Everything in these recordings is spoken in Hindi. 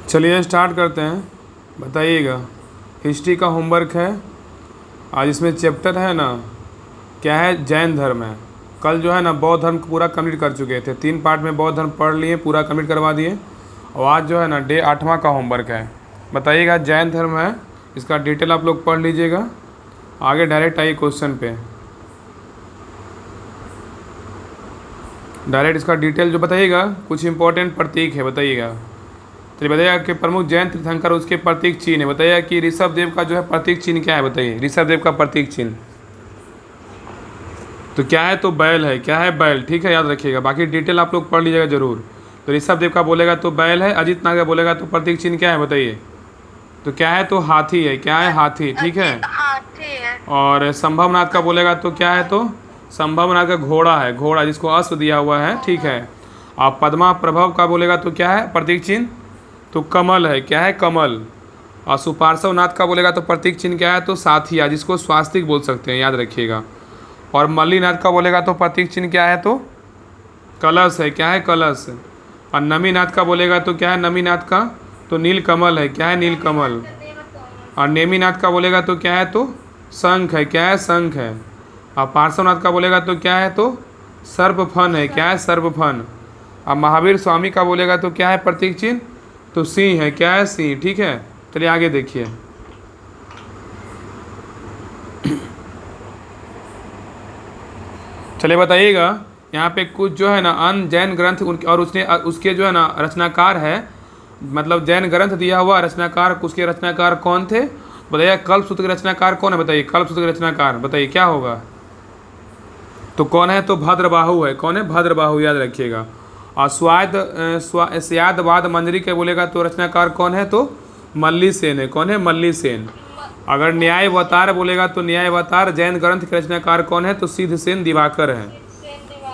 चलिए स्टार्ट करते हैं। बताइएगा, हिस्ट्री का होमवर्क है आज। इसमें चैप्टर है ना, क्या है, जैन धर्म है। कल जो है ना बौद्ध धर्म पूरा कंप्लीट कर चुके थे, 3 पार्ट में बौद्ध धर्म पढ़ लिए, पूरा कंप्लीट करवा दिए। और आज जो है ना डे 8वां का होमवर्क है। बताइएगा, जैन धर्म है, इसका डिटेल आप लोग पढ़ लीजिएगा। आगे डायरेक्ट आइए क्वेश्चन पे। डायरेक्ट इसका डिटेल जो बताइएगा, कुछ इंपॉर्टेंट प्रतीक है बताइएगा। तो बताइएगा कि प्रमुख जैन तीर्थंकर उसके प्रतीक चिन्ह है। बताइएगा कि ऋषभ देव का जो है प्रतीक चिन्ह क्या है। बताइए ऋषभ देव का प्रतीक चिन्ह तो क्या है, तो बैल है। क्या है, बैल। ठीक है, याद रखिएगा। बाकी डिटेल आप लोग पढ़ लीजिएगा जरूर। तो ऋषभ देव का बोलेगा तो बैल है, अजित नाथ का बोलेगा तो प्रतीक चिन्ह क्या है बताइए। तो क्या है, तो हाथी है। क्या है, हाथी। ठीक है। और संभवनाथ का बोलेगा तो क्या है, तो संभवनाथ का घोड़ा है, घोड़ा जिसको अश्व दिया हुआ है। ठीक है। और पद्मा प्रभव का बोलेगा तो क्या है प्रतीक चिन्ह, तो कमल है। क्या है, कमल। और सुपार्श्व नाथ का बोलेगा तो प्रतीक चिन्ह क्या है, तो साथिया, जिसको स्वास्तिक बोल सकते हैं, याद रखिएगा। और मल्लीनाथ का बोलेगा तो प्रतीक चिन्ह क्या है, तो कलश है। क्या है, कलश। और नमीनाथ का बोलेगा तो क्या है, नमीनाथ का तो नील कमल है। क्या है, नील कमल। और नेमीनाथ का बोलेगा तो क्या है, तो शंख है। क्या है, शंख है। और पार्श्वनाथ का बोलेगा तो क्या है, तो सर्पफन है। क्या है, सर्पफन। और महावीर स्वामी का बोलेगा तो क्या है प्रतीक चिन्ह, तो सिंह है। क्या है, सिंह। ठीक है। चलिए आगे देखिए। चलिए बताइएगा, यहाँ पे कुछ जो है ना अन्य जैन ग्रंथ और उसके जो है ना रचनाकार है, मतलब जैन ग्रंथ दिया हुआ रचनाकार, उसके रचनाकार कौन थे। बताइए कल्पसूत्र के रचनाकार कौन है। बताइए कल्पसूत्र के रचनाकार बताइए क्या होगा, तो कौन है, तो भद्रबाहु है। कौन है, भद्रबाहु, याद रखिएगा। और स्यादवाद मंजरी के बोलेगा तो रचनाकार कौन है, तो मल्लीसेन है। कौन है, मल्लीसेन। अगर न्यायावतार बोलेगा तो न्यायावतार जैन ग्रंथ के रचनाकार कौन है, तो सिद्धसेन दिवाकर है।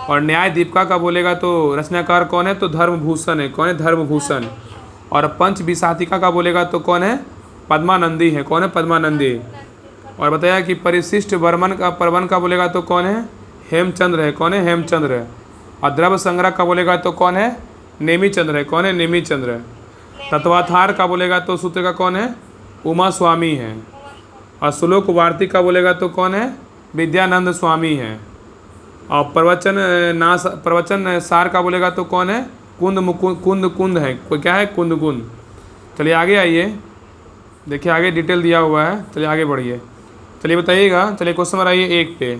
और न्याय दीपिका का बोलेगा तो रचनाकार कौन है, तो धर्मभूषण है। कौन है, धर्मभूषण। और पंच विसातिका का बोलेगा तो कौन है, पद्मानंदी है। कौन है, पद्मानंदी। और बताया कि परिशिष्ट परवन का बोलेगा तो कौन है, हेमचंद्र है। कौन है, हेमचंद्र। और द्रव्य संग्रह का बोलेगा तो कौन है, नेमीचंद्र है। कौन है, नेमीचंद्र। तत्वाधार का बोलेगा तो सूत्र का कौन है, उमा स्वामी है। और श्लोक वार्तिक का बोलेगा तो कौन है, विद्यानंद स्वामी है। और प्रवचन सार का बोलेगा तो कौन है, कुंद है। क्या है, कुंद। चलिए आगे आइए, देखिए आगे डिटेल दिया हुआ है। चलिए आगे बढ़िए। चलिए बताइएगा, चलिए क्वेश्चन नंबर आइए 1 पे।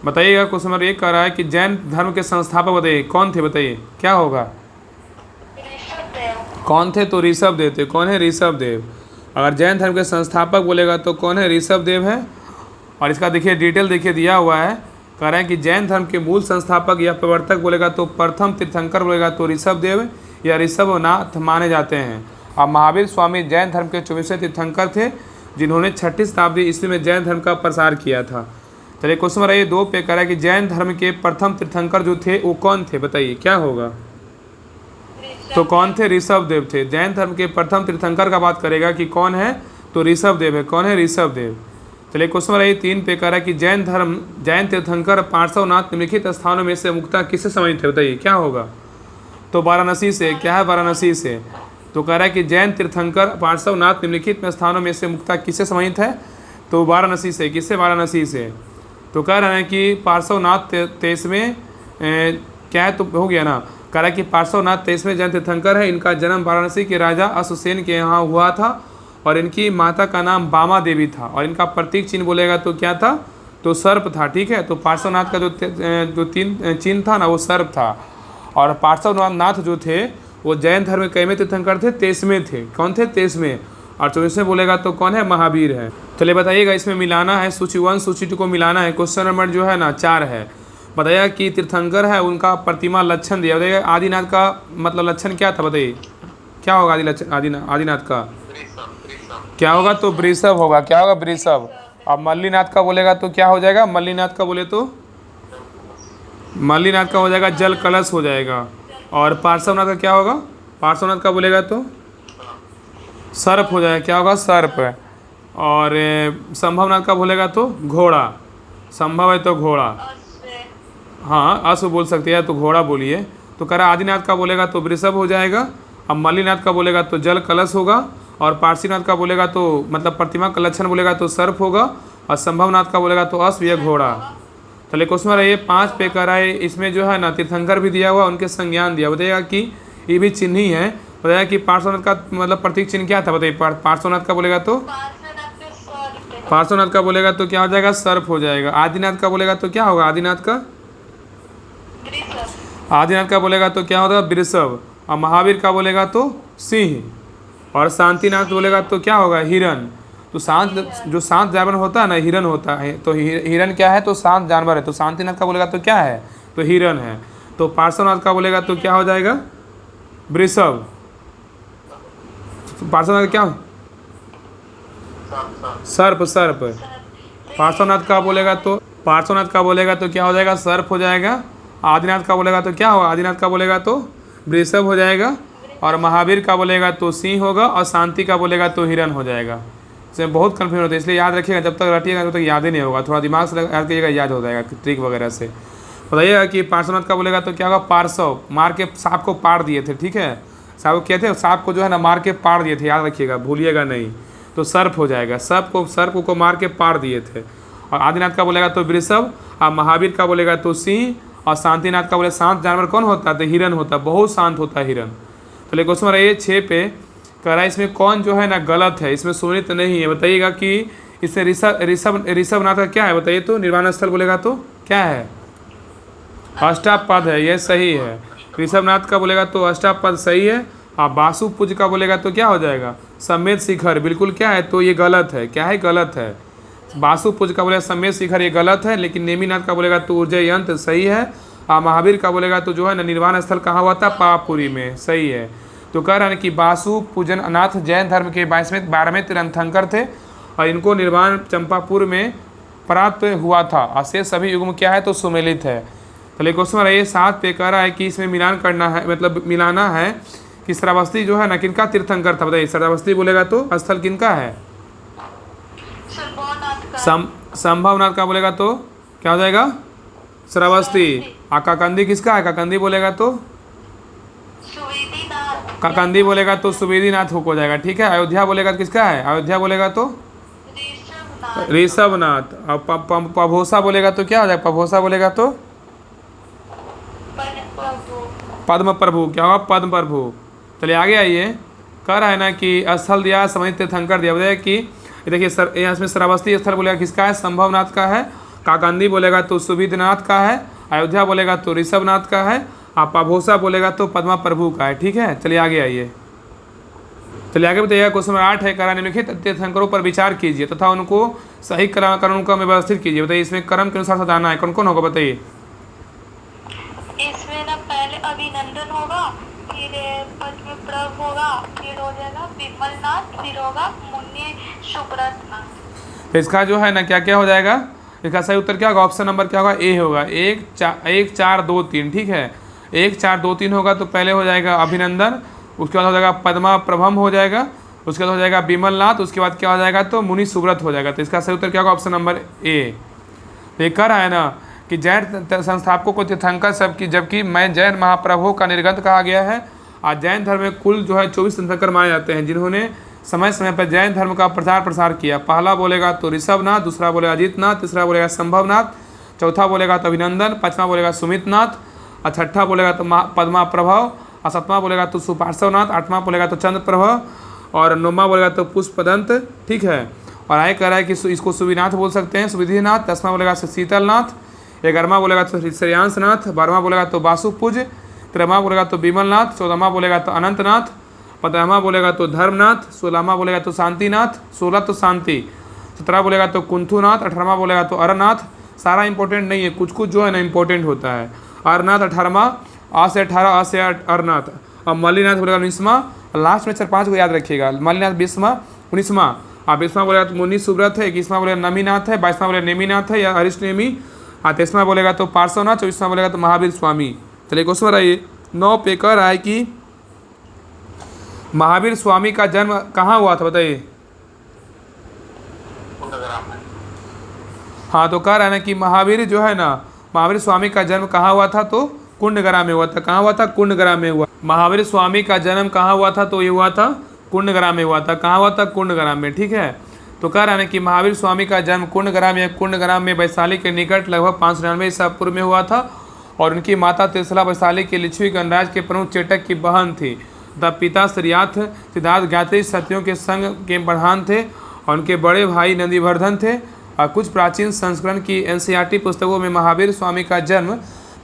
बताइएगा क्वेश्चन नंबर 1 कह रहा है कि जैन धर्म के संस्थापक बताइए कौन थे। बताइए क्या होगा, कौन थे, तो ऋषभ देव थे। कौन है, ऋषभ देव। अगर जैन धर्म के संस्थापक बोलेगा तो कौन है, ऋषभ देव है। और इसका देखिए डिटेल देखिए दिया हुआ है। कह रहे हैं कि जैन धर्म के मूल संस्थापक या प्रवर्तक बोलेगा तो प्रथम तीर्थंकर बोलेगा तो ऋषभ देव या ऋषभनाथ माने जाते हैं। और महावीर स्वामी जैन धर्म के 24वें तीर्थंकर थे, जिन्होंने 6वीं शताब्दी ईस्वी में जैन धर्म का प्रसार किया था। चलिए क्वेश्चन नंबर 2 पे कह रहा है कि जैन धर्म के प्रथम तीर्थंकर जो थे वो कौन थे। बताइए क्या होगा, तो कौन थे, ऋषभ देव थे। जैन धर्म के प्रथम तीर्थंकर का बात करेगा कि कौन है, तो ऋषभ देव है। कौन है, ऋषभ देव। चलिए क्वेश्चन नंबर 3 पे कह रहा है कि जैन तीर्थंकर पार्श्वनाथ निम्नलिखित स्थानों में से मुक्ता किससे संबंधित है। बताइए क्या होगा, तो वाराणसी से। क्या है, वाराणसी से। तो कह रहा है कि जैन तीर्थंकर पार्श्वनाथ निम्नलिखित स्थानों में से मुक्ता किससे संबंधित है, तो वाराणसी से। किससे, वाराणसी से। तो कह रहे हैं कि पार्श्वनाथ 23वें क्या है, तो हो गया ना। कह रहा है कि पार्श्वनाथ 23वें जैन तीर्थंकर है। इनका जन्म वाराणसी के राजा अश्वसेन के यहाँ हुआ था और इनकी माता का नाम बामा देवी था। और इनका प्रतीक चिन्ह बोलेगा तो क्या था, तो सर्प था। ठीक है। तो पार्श्वनाथ का जो 3 चिन्ह था ना, वो सर्प था। और पार्श्वनाथ जो थे वो जैन धर्म के कैवें तीर्थंकर थे, 23वें थे। कौन थे, 23वें। और 24वें बोलेगा तो कौन है, महावीर है। चलिए बताइएगा, इसमें मिलाना है सूची 1 सूची 2 को मिलाना है। क्वेश्चन नंबर जो है ना 4 है। बताइएगा कि तीर्थंकर है उनका प्रतिमा लक्षण दिया। बताइएगा आदिनाथ का मतलब लक्षण क्या था। बताइए क्या होगा, आदिनाथ का क्या होगा, तो वृषभ होगा। क्या होगा, वृषभ। अब मल्लीनाथ का बोलेगा तो क्या हो जाएगा, मल्लीनाथ का बोले तो मल्लीनाथ का हो जाएगा जल कलश हो जाएगा। और पार्श्वनाथ का क्या होगा, पार्श्वनाथ का बोलेगा तो सर्प हो जाएगा। क्या होगा, सर्प। और संभवनाथ का बोलेगा तो घोड़ा। संभव है तो घोड़ा, हाँ अश्व बोल सकते हैं, तो घोड़ा बोलिए। तो कह रहा आदिनाथ का बोलेगा तो वृषभ हो जाएगा। अब मल्लीनाथ का बोलेगा तो जल कलश होगा, और पारसीनाथ का बोलेगा तो मतलब प्रतिमा का लक्षण बोलेगा तो सर्प होगा, और संभवनाथ का बोलेगा तो अश्व या घोड़ा। चलिए क्वेश्चन रहा ये 5 पे कर आए, इसमें जो है ना तीर्थंकर भी दिया हुआ, उनके संज्ञान दिया, बताइएगा कि ये भी चिन्ह ही है। बताया कि पार्श्वनाथ का मतलब प्रतीक चिन्ह क्या था, बताइए। पार्श्वनाथ का बोलेगा तो पार्श्वनाथ का बोलेगा तो क्या हो जाएगा, सर्प हो जाएगा। आदिनाथ का बोलेगा तो क्या होगा, आदिनाथ का बोलेगा तो क्या होगा, वृषभ। और महावीर का बोलेगा तो सिंह, और शांतिनाथ बोलेगा तो क्या होगा, हिरण। तो शांत, जो शांत जानवर होता है ना, हिरण होता है। तो हिरण क्या है, तो शांत जानवर है। तो शांतिनाथ का बोलेगा तो क्या है, तो हिरण है। तो पार्श्वनाथ का बोलेगा तो क्या हो जाएगा, वृषभ। पार्श्वनाथ का क्या, सर्प। पार्श्वनाथ का बोलेगा तो क्या हो जाएगा, सर्प हो जाएगा। आदिनाथ का बोलेगा तो क्या होगा, आदिनाथ का बोलेगा तो वृषभ हो जाएगा। और महावीर का बोलेगा तो सिंह होगा, और शांति का बोलेगा तो हिरण हो जाएगा। इसमें बहुत कन्फ्यूजन होता है, इसलिए याद रखिएगा, जब तक रटिएगा तब तक याद ही नहीं होगा। थोड़ा दिमाग से याद करिएगा, याद हो जाएगा ट्रिक वगैरह से। बताइएगा कि पार्श्वनाथ का बोलेगा तो क्या होगा, पार्श्व, मार के सांप को पार दिए थे, ठीक है। सांप क्या थे, सांप को जो है ना मार के पार दिए थे, याद रखिएगा, भूलिएगा नहीं। तो सर्प हो जाएगा, सर्प को मार के पार दिए थे। और आदिनाथ का बोलेगा तो वृषभ, और महावीर का बोलेगा तो सिंह, और शांतिनाथ का बोले शांत जानवर कौन होता है, तो हिरण होता है, बहुत शांत होता है हिरण। तो क्वेश्चन रहिए 6 पे कह रहा है, इसमें कौन जो है ना गलत है, इसमें सुमित नहीं है। बताइएगा कि इससे ऋषभनाथ का क्या है, बताइए। तो निर्वाण स्थल बोलेगा तो क्या है, अष्टापद है, यह सही है। ऋषभनाथ का बोलेगा तो अष्टापद सही है। और वासुपुज का बोलेगा तो क्या हो जाएगा, समेत शिखर, बिल्कुल क्या है, तो ये गलत है। क्या है, गलत है। वासुपुज का बोलेगा समेत शिखर, ये गलत है। लेकिन नेमिनाथ का बोलेगा तो ऊर्जा यंत्र, सही है। और महावीर का बोलेगा तो जो है ना निर्वाण स्थल कहाँ हुआ था, पावापुरी में, सही है। तो कह रहा है कि वासु पूजन अनाथ जैन धर्म के 12वें तीर्थंकर थे, और इनको निर्वाण चंपापुर में प्राप्त हुआ था। और शेष सभी युग में क्या है, तो सुमेलित है। तो क्वेश्चन रहा 7 पे कह रहा है कि इसमें मिलान करना है, मतलब मिलाना है कि श्रावस्ती जो है ना किनका तीर्थंकर था, बताइए। श्रावस्ती बोलेगा तो स्थल किनका है, संभवनाथ का बोलेगा तो क्या हो जाएगा, श्रावस्ती। काकंदी किसका है, काकंदी बोलेगा तो काकंदी बोलेगा तो सुवेदीनाथ हो जाएगा, ठीक है। अयोध्या बोलेगा किसका है, अयोध्या बोलेगा तो ऋषभनाथ। और पभोसा बोलेगा तो क्या हो जाएगा, पभोसा बोलेगा तो पद्म प्रभु, क्या होगा, पद्म प्रभु। चलिए आगे आइए। कह रहा है ना कि स्थल दिया, समझ तीर्थंकर दिया, बताया कि देखिए सर, यहाँ इसमें श्रावस्ती स्थल बोलेगा किसका है, संभवनाथ का है। काकंदी बोलेगा तो सुविधनाथ का है। अयोध्या बोलेगा तो ऋषभनाथ का है। और पभोसा बोलेगा तो पद्मा प्रभु का है, ठीक है। चलिए आगे आइए। चलिए आगे बताइएगा। क्वेश्चन नंबर 8 है, करा निम्नलिखित तीर्थंकरों पर विचार कीजिए तथा उनको सही कर्मों का व्यवस्थित कीजिए। बताइए इसमें कर्म के अनुसार सदाना है, कौन कौन होगा, बताइए। इसमें ना पहले अभिनंदन होगा, फिर पद्मप्रभ होगा, फिर हो जाएगा विमलनाथ, फिर होगा मुनि सुब्रतनाथ। तो इसका जो है ना क्या क्या हो जाएगा, इसका सही उत्तर क्या होगा, ऑप्शन नंबर क्या होगा, ए होगा। 1 4 2 3, ठीक है। 1 4 2 3 होगा तो पहले हो जाएगा अभिनंदन, उसके बाद हो जाएगा पद्मा प्रभम हो जाएगा, उसके बाद हो जाएगा विमलनाथ, उसके बाद क्या हो जाएगा, तो मुनि सुब्रत हो जाएगा। तो इसका सही उत्तर क्या होगा, ऑप्शन नंबर ए। तो ये कह रहा है ना कि जैन संस्थापकों को तीर्थंकर सबकी, जबकि मैं जैन महाप्रभु का निर्गत कहा गया है। और जैन धर्म में कुल जो है 24 तीर्थंकर माने जाते हैं, जिन्होंने समय समय पर जैन धर्म का प्रचार प्रसार किया। पहला बोलेगा तो ऋषभनाथ, दूसरा बोलेगा अजितनाथ, तीसरा बोलेगा संभवनाथ, चौथा बोलेगा तो अभिनंदन, पाँचवा बोलेगा सुमितनाथ, और छठा बोलेगा तो पद्मा प्रभव, और सातवां बोलेगा तो सुपार्श्वनाथ, आठवां बोलेगा तो चंद्र प्रभव, और नौवां बोलेगा तो पुष्पदंत, ठीक है। और आगे कह रहा है कि इसको सुविनाथ बोल सकते हैं, सुविधिनाथ। 10वां बोलेगा तो शीतलनाथ, 11वां बोलेगा तो श्रेयांसनाथ, 12वां बोलेगा तो वासुपुज, 13वां बोलेगा तो विमलनाथ, 14वां बोलेगा तो अनंतनाथ, 15वां बोलेगा तो धर्मनाथ, 16वां बोलेगा तो शांतिनाथ, 16 तो शांति, 17 बोलेगा तो कुंथुनाथ, 18वां बोलेगा तो अरनाथ। सारा इंपॉर्टेंट नहीं है, कुछ कुछ जो है ना इंपॉर्टेंट होता है। अरनाथ 18वां, आ से 18, आ से अरनाथ। और मल्लीनाथ बोलेगा 19वां, लास्ट में 4-5 को याद रखिएगा। मल्लीनाथ 20वां, 19वां। और 20वां बोलेगा तो मुनि सुब्रत है, 21वां बोलेगा नमीनाथ है, 22वां बोलेगा नेमिनाथ है या हरीश नेमी, और 23वां बोलेगा तो पार्श्वनाथ, 24वां बोलेगा तो महावीर स्वामी। चलिए क्वेश्चन आइए 9 पे कह रहा है कि महावीर स्वामी का जन्म कहाँ हुआ था, बताइए। हाँ, तो कह रहा है ना कि महावीर जो है ना, महावीर स्वामी का जन्म कहाँ हुआ था, तो कुंडग्राम में हुआ था। कहाँ हुआ था, कुंडग्राम में हुआ। महावीर स्वामी का जन्म कहाँ हुआ था? तो ये हुआ था कुंडग्राम में हुआ था। कहाँ हुआ था? कुंडग्राम में। ठीक है, तो कह रहा है कि महावीर स्वामी का जन्म कुंडग्राम या कुंडग्राम में वैशाली के निकट लगभग 599 ईसा पूर्व में हुआ था और उनकी माता त्रिशला वैशाली के लिच्छवी गणराज के प्रमुख चेटक की बहन थी तथा पिता श्रीयाथ सिद्धार्थ ज्ञात्री सत्यों के संघ के प्रधान थे और उनके बड़े भाई नंदीवर्धन थे। और कुछ प्राचीन संस्करण की एनसीईआरटी पुस्तकों में महावीर स्वामी का जन्म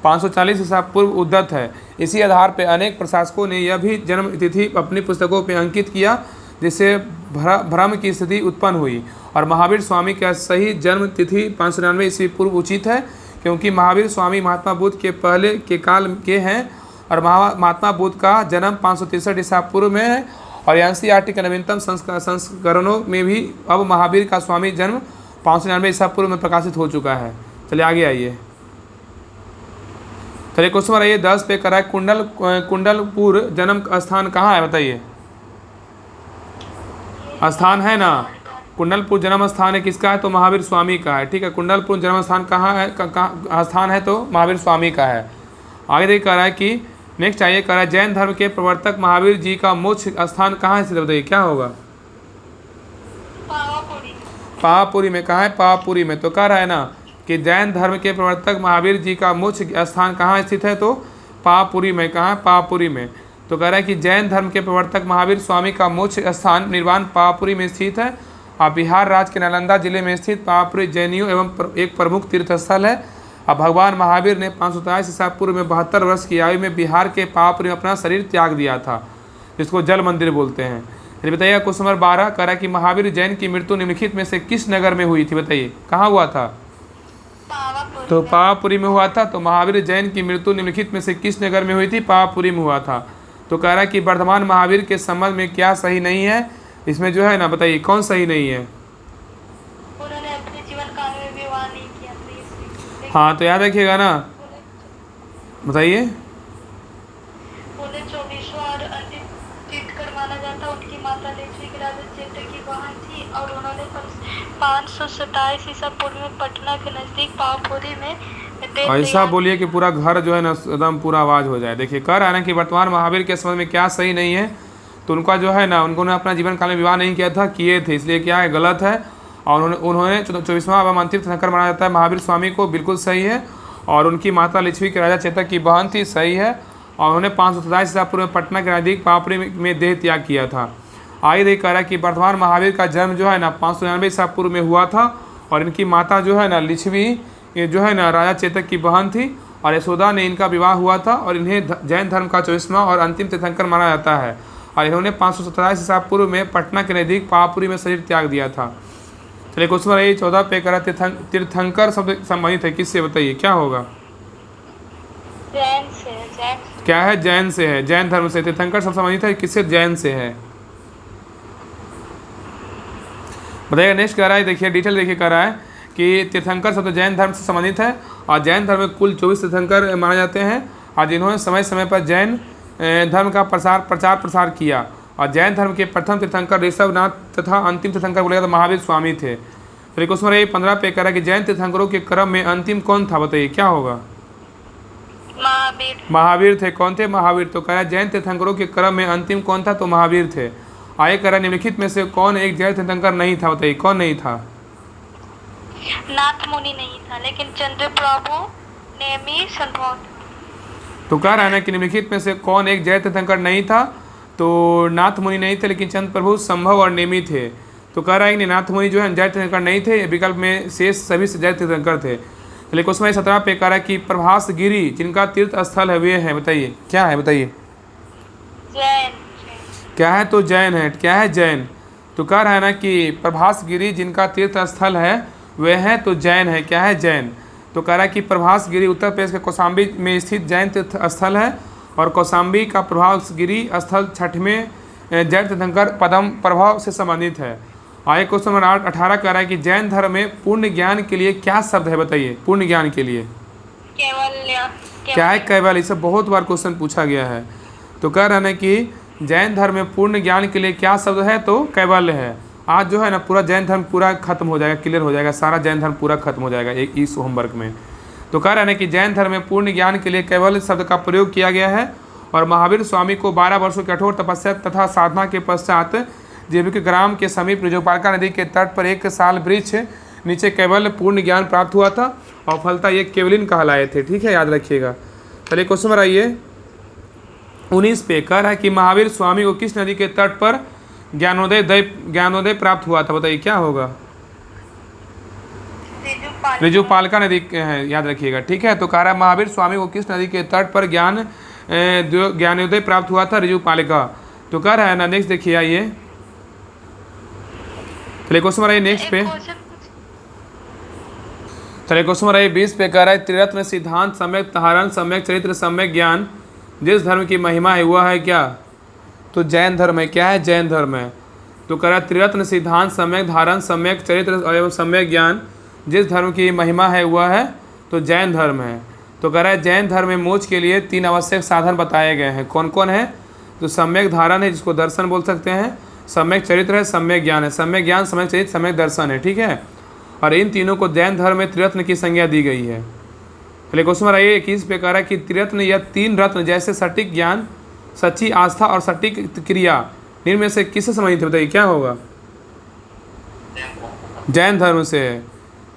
540 ईसा पूर्व उद्धत है। इसी आधार पर अनेक प्रशासकों ने यह भी जन्म तिथि अपनी पुस्तकों में अंकित किया, जिससे भ्रम की स्थिति उत्पन्न हुई। और महावीर स्वामी का सही जन्म तिथि 599 ईस्वी पूर्व उचित है, क्योंकि महावीर स्वामी महात्मा बुद्ध के पहले के काल के हैं और महात्मा बुद्ध का जन्म 563 ईसा पूर्व में है। और एनसीईआरटी के नवीनतम संस्करणों में भी अब महावीर का स्वामी जन्म 599 ईसा पूर्व में प्रकाशित हो चुका है। चलिए आगे आइए। चलिए क्वेश्चन नंबर आइए 10 पे करा है, कुंडलपुर जन्म स्थान कहाँ है? बताइए। स्थान है ना, कुंडलपुर जन्म स्थान है किसका है? तो महावीर स्वामी का है। ठीक है, कुंडलपुर जन्म स्थान कहाँ है? स्थान है तो महावीर स्वामी का है। आगे देखिए कह रहा है कि नेक्स्ट आइए कह रहा है, जैन धर्म के प्रवर्तक महावीर जी का मोक्ष स्थान कहाँ है? बताइए क्या होगा? पावापुरी में। कहाँ है? पावापुरी में। तो कह रहा है ना कि जैन धर्म के प्रवर्तक महावीर जी का मोक्ष स्थान कहाँ स्थित है? तो पावापुरी में। कहाँ है? पावापुरी में। तो कह रहा है कि जैन धर्म के प्रवर्तक महावीर स्वामी का मोक्ष स्थान निर्वाण पावापुरी में स्थित है और बिहार राज्य के नालंदा जिले में स्थित पावापुरी जैनियों एवं एक प्रमुख तीर्थस्थल है। अब भगवान महावीर ने 523 ईसा पूर्व में 72 वर्ष की आयु में बिहार के पावापुरी में अपना शरीर त्याग दिया था, जिसको जल मंदिर बोलते हैं। ये बताइए क्वेश्चन नंबर 12 कह रहा है कि महावीर जैन की मृत्यु निम्नलिखित में से किस नगर में हुई थी? बताइए कहाँ हुआ था? तो पावापुरी में हुआ था। तो महावीर जैन की मृत्यु निम्नलिखित में से किस नगर में हुई थी? पावापुरी में हुआ था। तो कह रहा है कि वर्तमान महावीर के संबंध में क्या सही नहीं है? इसमें जो है ना, बताइए कौन सही नहीं है? उन्होंने अपने जीवन काल में विवाह नहीं किया था इसलिए। हाँ, तो याद रखिएगा ना, बताइए। उन्हें 24वां और अंतिम तीर्थंकर माना जाता। उनकी माता लिच्छवी के राजा चेतक की बहन थी और उन्होंने 527 ईसा पूर्व में पटना के नजदीक पावापुरी में ऐसा बोलिए कि पूरा घर जो है ना एकदम पूरा आवाज़ हो जाए। देखिए कह रहा है ना कि वर्तमान महावीर के संबंध में क्या सही नहीं है? तो उनका जो है ना, उन्होंने अपना जीवन काल में विवाह नहीं किया था, किए थे, इसलिए क्या है? गलत है। और उन्होंने 24वां एवं अंतिम तीर्थंकर माना जाता है महावीर स्वामी को, बिल्कुल सही है। और उनकी माता लिच्छवी के राजा चेतक की बहन थी, सही है। और उन्होंने 527 ईसा पूर्व में पटना के नजदीक पावापुरी में देह त्याग किया था। आगे देखिए कह रहा है कि वर्तमान महावीर का जन्म जो है ना 599 ईसा पूर्व में हुआ था और इनकी माता जो है ना लिच्छवी ये जो है ना राजा चेतक की बहन थी और यशोदा ने इनका विवाह हुआ था और इन्हें जैन धर्म का 24वां और अंतिम तीर्थंकर माना जाता है। और इन्होंने 527 ईसा पूर्व में पटना के नज़दीक पावापुरी में शरीर त्याग दिया था। चलिए क्वेश्चन नंबर 14 पे करा, तीर्थंकर शब्द संबंधित है किससे? बताइए क्या होगा? जैन से। जैन क्या है? जैन से है, जैन धर्म से। तीर्थंकर शब्द संबंधित है किससे? जैन से है। बताइएगा। नेक्स्ट कह रहा है, देखिए डिटेल देखिए कह रहा है कि तीर्थंकर शब्द जैन धर्म से संबंधित है और जैन धर्म में कुल 24 तीर्थंकर माने जाते हैं और जिन्होंने समय समय पर जैन धर्म का प्रचार प्रसार किया। और जैन धर्म के प्रथम तीर्थंकर ऋषभनाथ तथा अंतिम तीर्थंकर बोले तो महावीर स्वामी थे। तो क्वेश्चन नंबर 15 पे कह रहा है कि जैन तीर्थंकरों के क्रम में अंतिम कौन था? बताइए क्या होगा? महावीर थे। कौन थे? महावीर। तो कह रहा है जैन तीर्थंकरों के क्रम में अंतिम कौन था? तो महावीर थे। आगे कह रहा है निम्नलिखित में से कौन एक जैन तीर्थंकर नहीं था? बताइए कौन नहीं था? नाथ मुनि नहीं था, लेकिन चंद्र प्रभु नेमी संभव। तो कह रहा है ना कि निम्नलिखित में से कौन एक जैन तीर्थंकर नहीं था? तो नाथ मुनि नहीं थे, लेकिन चंद्र प्रभु संभव और नेमी थे। तो कह रहा है कि नाथ मुनि जो है जैन तीर्थंकर नहीं थे, विकल्प में शेष सभी से जैन तीर्थंकर थे। चलिए क्वेश्चन 17 पे कह रहा है कि प्रभास गिरी जिनका तीर्थ स्थल है वे हैं। बताइए क्या है? बताइए जैन। क्या है? तो जैन है। क्या है? जैन। तो कह रहा है ना कि प्रभास गिरी जिनका तीर्थ स्थल है वे हैं तो जैन है। क्या है? जैन। तो कह रहा है कि प्रभास गिरी उत्तर प्रदेश के कौशाम्बी में स्थित जैन तीर्थ स्थल है और कौशाम्बी का प्रभास गिरी स्थल 6वें जैन तीर्थंकर पद्म प्रभाव से संबंधित है। आगे क्वेश्चन नंबर 18 कह रहा है कि जैन धर्म में पूर्ण ज्ञान के लिए क्या शब्द है? बताइए पूर्ण ज्ञान के लिए कैवल्य। क्या है? कैवल्य। इसे बहुत बार क्वेश्चन पूछा गया है। तो कह रहा है कि जैन धर्म में पूर्ण ज्ञान के लिए क्या शब्द है? तो कैवल्य है। आज जो है ना पूरा जैन धर्म पूरा खत्म हो जाएगा, क्लियर हो जाएगा, सारा जैन धर्म पूरा खत्म हो जाएगा एक इस होमवर्क में। तो कह रहे हैं कि जैन धर्म में पूर्ण ज्ञान के लिए कैवल्य शब्द का प्रयोग किया गया है और महावीर स्वामी को 12 वर्षों की कठोर तपस्या तथा साधना के पश्चात जीविका ग्राम के समीप ऋजुपालिका नदी के तट पर 1 साल वृक्ष नीचे केवल पूर्ण ज्ञान प्राप्त हुआ था और फलता ये केवलिन कहलाए थे। ठीक है, याद रखिएगा। चलिए क्वेश्चन नंबर आइए 19 पे कह रहा है कि महावीर स्वामी को किस नदी के तट पर ज्ञानोदय प्राप्त हुआ था? बताइए क्या होगा? ऋजुपालिका नदी है, याद रखिएगा। ठीक है, तो कह रहा है महावीर स्वामी को किस नदी के तट पर ज्ञानोदय प्राप्त हुआ था? ऋजुपालिका। तो कह रहा है ना, नेक्स्ट देखिए आइए। चलिए क्वेश्चन नंबर आइए नेक्स्ट पे। चलिए क्वेश्चन नंबर 20 पे कह रहा है त्रिरत्न सिद्धांत सम्यक धारण सम्यक चरित्र सम्यक ज्ञान जिस धर्म की महिमा है वह है क्या? तो जैन धर्म है। क्या है? जैन धर्म है। तो कह रहा है त्रिरत्न सिद्धांत सम्यक धारण सम्यक चरित्र एवं सम्यक ज्ञान जिस धर्म की महिमा है वह है तो जैन धर्म है। तो कह रहा है जैन धर्म में मोक्ष के लिए 3 आवश्यक साधन बताए गए हैं। कौन कौन है? तो सम्यक धारण है, जिसको दर्शन बोल सकते हैं, सम्यक चरित्र है, सम्यक ज्ञान है। सम्यक ज्ञान, सम्यक चरित्र, सम्यक दर्शन है। ठीक है, और इन तीनों को जैन धर्म में त्रिरत्न की संज्ञा दी गई है। चलिए क्वेश्चन नंबर 21 पे कह रहा है कि त्रिरत्न या 3 रत्न जैसे सटीक ज्ञान, सच्ची आस्था और सटीक क्रिया इनमें से किससे संबंधित है? बताइए क्या होगा? जैन धर्म से है।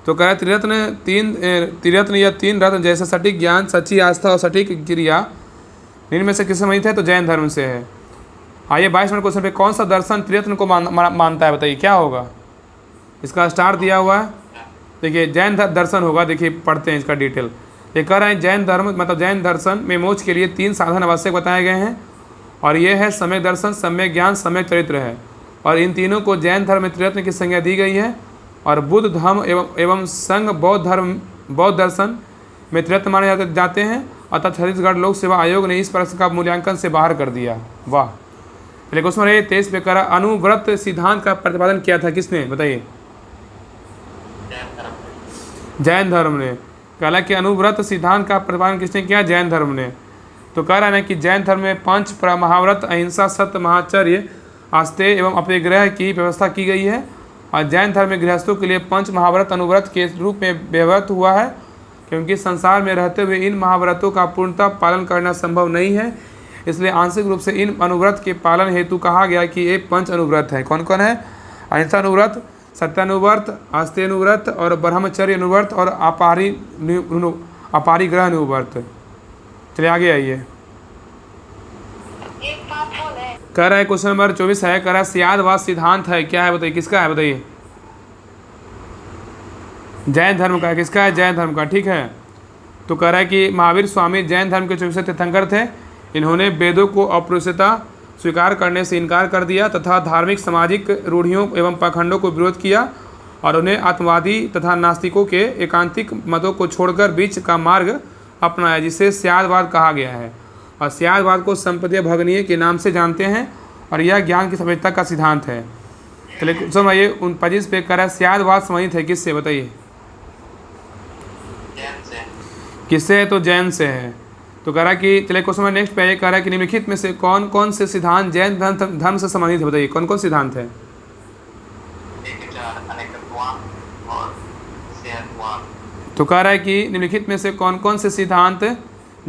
तो कह रहा है त्रिरत्न या 3 रत्न जैसे सटीक ज्ञान, सच्ची आस्था और सटीक क्रिया इनमें से किससे संबंधित है? तो जैन धर्म से है। आइए 22 नंबर क्वेश्चन पे कौन सा दर्शन त्रिरत्न को मानता है? बताइए क्या होगा? इसका स्टार दिया हुआ है, देखिए जैन दर्शन होगा। देखिए पढ़ते हैं इसका डिटेल। ये कह रहे हैं जैन धर्म मतलब जैन दर्शन में मोक्ष के लिए 3 साधन आवश्यक बताए गए हैं और ये है सम्यक दर्शन, सम्यक ज्ञान, सम्यक चरित्र है। और इन तीनों को जैन धर्म में त्रिरत्न की संज्ञा दी गई है। और बुद्ध धर्म एवं संघ बौद्ध दर्शन में त्रिरत्न माने जाते हैं। अतः छत्तीसगढ़ लोक सेवा आयोग ने इस प्रश्न का मूल्यांकन से बाहर कर दिया। वाह। चलिए क्वेश्चन नंबर 23 पे करा अनुव्रत सिद्धांत का प्रतिपादन किया था किसने? बताइए। जैन धर्म ने। कहला कि अनुव्रत सिद्धांत का प्रतिपादन किसने किया? जैन धर्म ने। तो कह रहा है कि जैन धर्म में 5 महाव्रत, अहिंसा, सत्य, महाचर्य, आस्तेय एवं अपरिग्रह की व्यवस्था की गई है। और जैन धर्म में गृहस्थों के लिए 5 महाव्रत अनुव्रत के रूप में व्यवहृत हुआ है, क्योंकि संसार में रहते हुए इन महाव्रतों का पूर्णतः पालन करना संभव नहीं है। इसलिए आंशिक रूप से इन अनुव्रत के पालन हेतु कहा गया कि ये 5 अनुव्रत है। कौन कौन है? अहिंसा अनुव्रत, सत्यानुव्रत, आस्तेय अनुव्रत और ब्रह्मचर्य अनुव्रत और अपरिग्रह अनुव्रत। चलिए आगे आइए। कह रहा है क्वेश्चन नंबर 24 है, कह रहा है स्यादवाद सिद्धांत है। क्या है? बताइए किसका है? बताइए। जैन धर्म का। किसका है? जैन धर्म का। ठीक है, तो कह रहा है कि महावीर स्वामी जैन धर्म के 24 तीर्थंकर थे। इन्होंने वेदों को अपौरुषेयता स्वीकार करने से इनकार कर दिया तथा धार्मिक सामाजिक रूढ़ियों एवं पाखंडों को विरोध किया और उन्हें आत्मवादी तथा नास्तिकों के एकांतिक मतों को छोड़कर बीच का मार्ग अपनाया, जिसे स्यादवाद कहा गया है। और स्यादवाद को संपदीय भगनीय के नाम से जानते हैं और यह ज्ञान की सभ्यता का सिद्धांत है। चलिए समझिए 25 पे कह रहा है स्यादवाद संबंधित है किससे? बताइए किससे है? तो जैन से है। तो कह रहा है कि चलिए क्वेश्चन में नेक्स्ट पे कह रहा है कि निम्नलिखित में से कौन कौन से सिद्धांत जैन धर्म से संबंधित है? बताइए कौन कौन सिद्धांत है? तो कह रहा है कि निम्नलिखित में से कौन कौन से सिद्धांत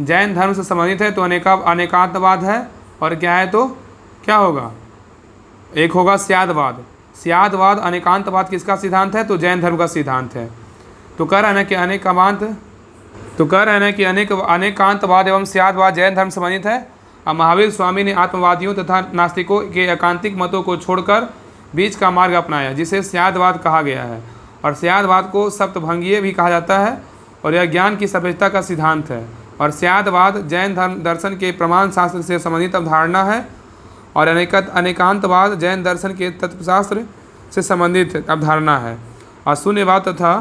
जैन धर्म से संबंधित है? तो अनेकांतवाद है और क्या है? तो क्या होगा? एक होगा स्यादवाद। स्यादवाद अनेकांतवाद किसका सिद्धांत है? तो जैन धर्म का सिद्धांत है। तो कह रहा है ना कि अनेकांतवाद एवं स्यादवाद जैन धर्म संबंधित है। और महावीर स्वामी ने आत्मवादियों तथा नास्तिकों के एकांतिक मतों को छोड़कर बीच का मार्ग अपनाया, जिसे स्यादवाद कहा गया है। और स्यादवाद को सप्तभंगीय भी कहा जाता है और यह ज्ञान की सभ्यता का सिद्धांत है। और स्यादवाद जैन धर्म दर्शन के प्रमाण शास्त्र से संबंधित अवधारणा है और अनेकांतवाद जैन दर्शन के तत्वशास्त्र से संबंधित अवधारणा है। और शून्यवाद तथा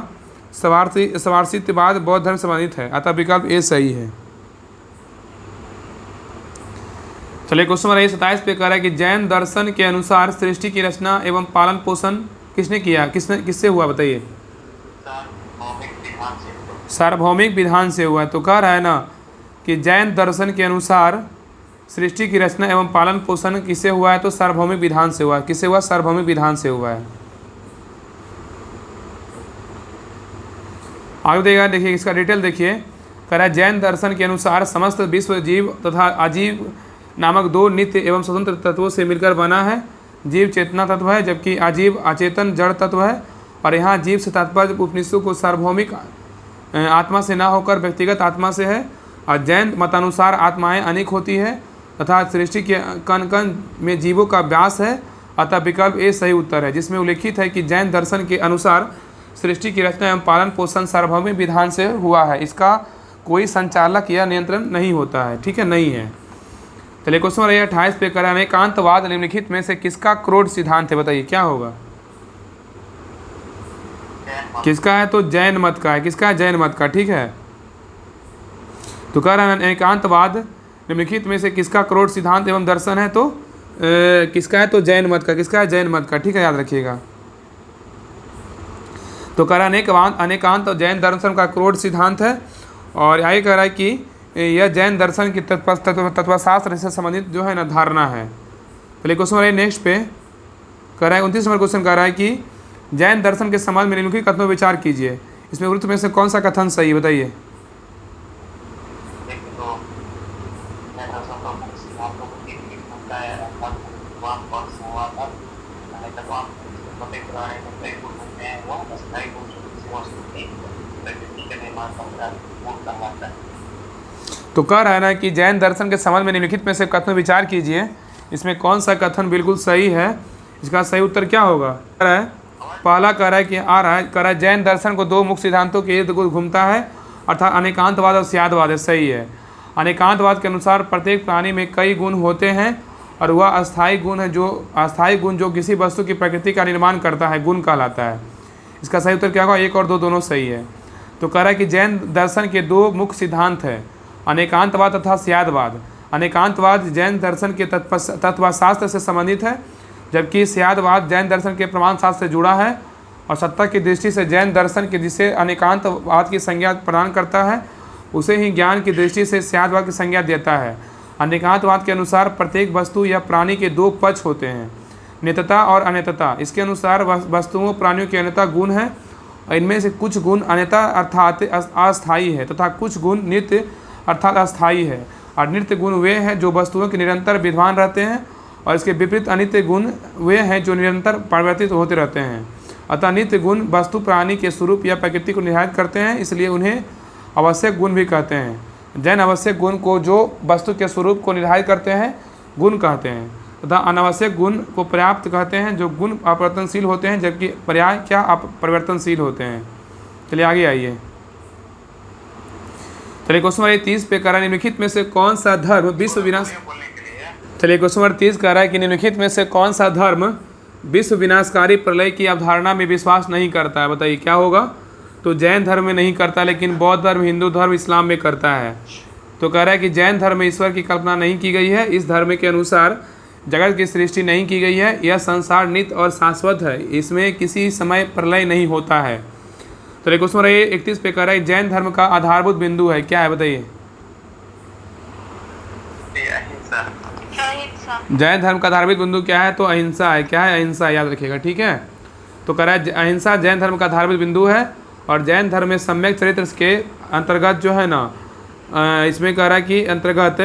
स्वार्थित्ववाद बौद्ध धर्म संबंधित है। अतः विकल्प ए सही है। चलिए क्वेश्चन नंबर 27 पे कह रहा है कि जैन दर्शन के अनुसार सृष्टि की रचना एवं पालन पोषण किसने किया? किससे हुआ? बताइए। सार्वभौमिक विधान से हुआ है। तो कह रहा है ना कि जैन दर्शन के अनुसार सृष्टि की रचना एवं पालन पोषण किससे हुआ है? तो सार्वभौमिक विधान से हुआ है। किससे हुआ? सार्वभौमिक विधान से हुआ है। आगे देखिए इसका डिटेल देखिए। कह रहा है जैन दर्शन के अनुसार समस्त विश्व जीव तथा अजीव नामक दो नित्य एवं स्वतंत्र तत्वों से मिलकर बना है। जीव चेतना तत्व है जबकि अजीव अचेतन जड़ तत्व है। और यहाँ जीव से तात्पर्य उपनिषदों को सार्वभौमिक आत्मा से ना होकर व्यक्तिगत आत्मा से है। और जैन मतानुसार आत्माएं अनेक होती है तथा सृष्टि के कण कण में जीवों का व्यास है। अतः विकल्प ए सही उत्तर है, जिसमें उल्लेखित है कि जैन दर्शन के अनुसार सृष्टि की रचना एवं पालन पोषण सार्वभौमिक विधान से हुआ है, इसका कोई संचालक या नियंत्रण नहीं होता है। ठीक है, नहीं है। चलिए क्वेश्चन नंबर 28 पे करें, एकांतवाद निम्नलिखित में से किसका क्रोध सिद्धांत है? बताइए क्या होगा, किसका है? तो जैन मत का है। किसका है? जैन मत का। ठीक है, तो कह रहा है एकांतवाद निम्नलिखित में से किसका क्रोध सिद्धांत एवं दर्शन है? तो किसका है? तो जैन मत का। किसका है? जैन मत का। ठीक है, याद रखिएगा। तो कह रहा है अनेकांत और जैन दर्शन का क्रोध सिद्धांत है। और यही कह रहा है कि यह जैन दर्शन की तत्वशास्त्र से संबंधित जो है ना धारणा है। पहले क्वेश्चन नंबर नेक्स्ट पे कह रहा है 29 नंबर क्वेश्चन कह रहा है कि जैन दर्शन के संबंध में निम्नलिखित कथनों पर विचार कीजिए। इसमें वृत्त में से कौन सा कथन सही है? बताइए। तो कह रहा है ना कि जैन दर्शन के संबंध में निम्नलिखित में से कथन विचार कीजिए, इसमें कौन सा कथन बिल्कुल सही है? इसका सही उत्तर क्या होगा? कह रहा है पहला कह रहा है कि कह रहा है जैन दर्शन को दो मुख्य सिद्धांतों के इर्द गिर्द घूमता है, अर्थात अनेकांतवाद और स्यादवाद है। सही है। अनेकांतवाद के अनुसार प्रत्येक प्राणी में कई गुण होते हैं और वह अस्थायी गुण जो किसी वस्तु की प्रकृति का निर्माण करता है गुण कहलाता है। इसका सही उत्तर क्या होगा? 1 और 2 दोनों सही है। तो कह रहा है कि जैन दर्शन के दो मुख्य सिद्धांत है, अनेकांतवाद तथा स्यादवाद। अनेकांतवाद जैन दर्शन के तत्वशास्त्र से संबंधित है, जबकि स्यादवाद जैन दर्शन के प्रमाण शास्त्र से जुड़ा है। और सत्ता की दृष्टि से जैन दर्शन के जिसे अनेकांतवाद की संज्ञा प्रदान करता है उसे ही ज्ञान की दृष्टि से स्यादवाद की संज्ञा देता है। अनेकांतवाद के अनुसार प्रत्येक वस्तु या प्राणी के दो पक्ष होते हैं, नित्यता और अनित्यता। इसके अनुसार वस्तुओं प्राणियों के अनित्यता गुण है। इनमें से कुछ गुण अनित्यता अर्थात अस्थायी है तथा कुछ गुण नित्य अर्थात अस्थायी है। और नित्य गुण वे हैं जो वस्तुओं के निरंतर विद्यमान रहते हैं और इसके विपरीत अनित्य गुण वे हैं जो निरंतर परिवर्तित होते रहते हैं। अतः नित्य गुण वस्तु प्राणी के स्वरूप या प्रकृति को निर्धारित करते हैं, इसलिए उन्हें आवश्यक गुण भी कहते हैं। जैन आवश्यक गुण को जो वस्तु के स्वरूप को निर्धारित करते हैं गुण कहते हैं तथा अनावश्यक गुण को पर्याप्त कहते हैं जो गुण अपरिवर्तनशील होते हैं, जबकि पर्याय क्या परिवर्तनशील होते हैं। चलिए आगे आइए। चलिए क्वेश्चन नंबर 30 पे कह रहा है निम्नलिखित में से कौन सा धर्म विश्व विनाश। चलिए क्वेश्चन नंबर 30 कह रहा है कि निम्नलिखित में से कौन सा धर्म विश्व विनाशकारी प्रलय की अवधारणा में विश्वास नहीं करता है? बताइए क्या होगा? तो जैन धर्म में नहीं करता, लेकिन बौद्ध धर्म, हिंदू धर्म, इस्लाम में करता है। तो कह रहा है कि जैन धर्म में ईश्वर की कल्पना नहीं की गई है। इस धर्म के अनुसार जगत की सृष्टि नहीं की गई है। यह संसार नित्य और शाश्वत है, इसमें किसी समय प्रलय नहीं होता है। तो क्वेश्चन नंबर 31 पे कह रहा है जैन धर्म का आधारभूत बिंदु है, क्या है? बताइए। जैन धर्म का आधारभूत बिंदु क्या है? तो अहिंसा है। क्या है? अहिंसा, याद रखिएगा। ठीक है, तो कह रहा है अहिंसा जैन धर्म का आधारभूत बिंदु है। और जैन धर्म में सम्यक चरित्र के अंतर्गत जो है ना इसमें कह रहा है कि अंतर्गत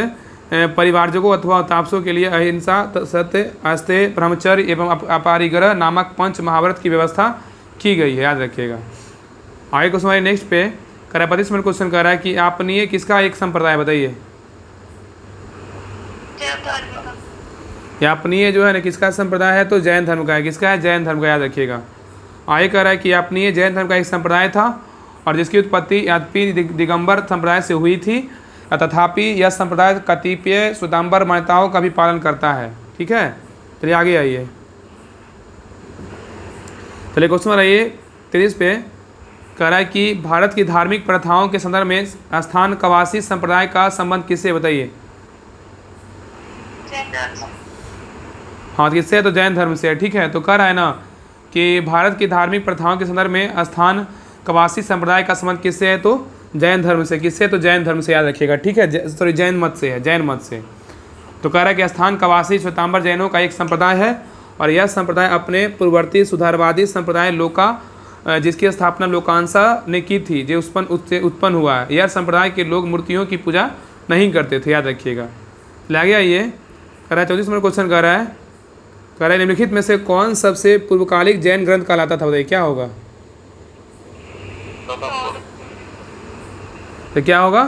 परिवारजकों अथवा तापसों के लिए अहिंसा, सत्य, अस्तेय, ब्रह्मचर्य एवं अपरिग्रह नामक 5 महाव्रत की व्यवस्था की गई है, याद रखिएगा। आगे क्वेश्चन नेक्स्ट पे कह रहा है 25 नंबर क्वेश्चन कह रहा है कि आपने किसका एक संप्रदाय? बताइए। आपनीय जो है ना किसका संप्रदाय है? तो जैन धर्म का है। किसका है? जैन धर्म का, याद रखिएगा। आगे कह रहा है कि आपनीय जैन धर्म का एक संप्रदाय था और जिसकी उत्पत्ति यद्यपि दिगंबर संप्रदाय से हुई थी, तथापि यह संप्रदाय कतिपय स्वयंवर मान्यताओं का भी पालन करता है। ठीक है, चलिए आगे आइए। चलिए क्वेश्चन नंबर 30 पे कह रहा है कि भारत की धार्मिक प्रथाओं के संदर्भ में स्थान कवासी संप्रदाय का संबंध किससे? बताइए। हाँ, किससे? तो जैन धर्म से। ठीक है, तो कह रहा है ना कि भारत की धार्मिक प्रथाओं के संदर्भ में स्थान कवासी संप्रदाय का संबंध किससे है? तो जैन धर्म से। किससे? तो जैन धर्म से, याद रखिएगा। ठीक है, सॉरी जैन मत से है, जैन मत से। तो कह रहा है कि स्थान कवासी श्वेतांबर जैनों का एक संप्रदाय है और यह संप्रदाय अपने पूर्ववर्ती सुधारवादी संप्रदाय लोका जिसकी स्थापना लोकांसा ने की थी, जो उससे उत्पन्न हुआ है। यह संप्रदाय के लोग मूर्तियों की पूजा नहीं करते थे, याद रखिएगा। ला गया ये कह रहा है 34 नंबर क्वेश्चन कर रहा है, कह रहा है निम्नलिखित में से कौन सबसे पूर्वकालिक जैन ग्रंथ कहलाता था, बताइए क्या होगा। तो क्या होगा,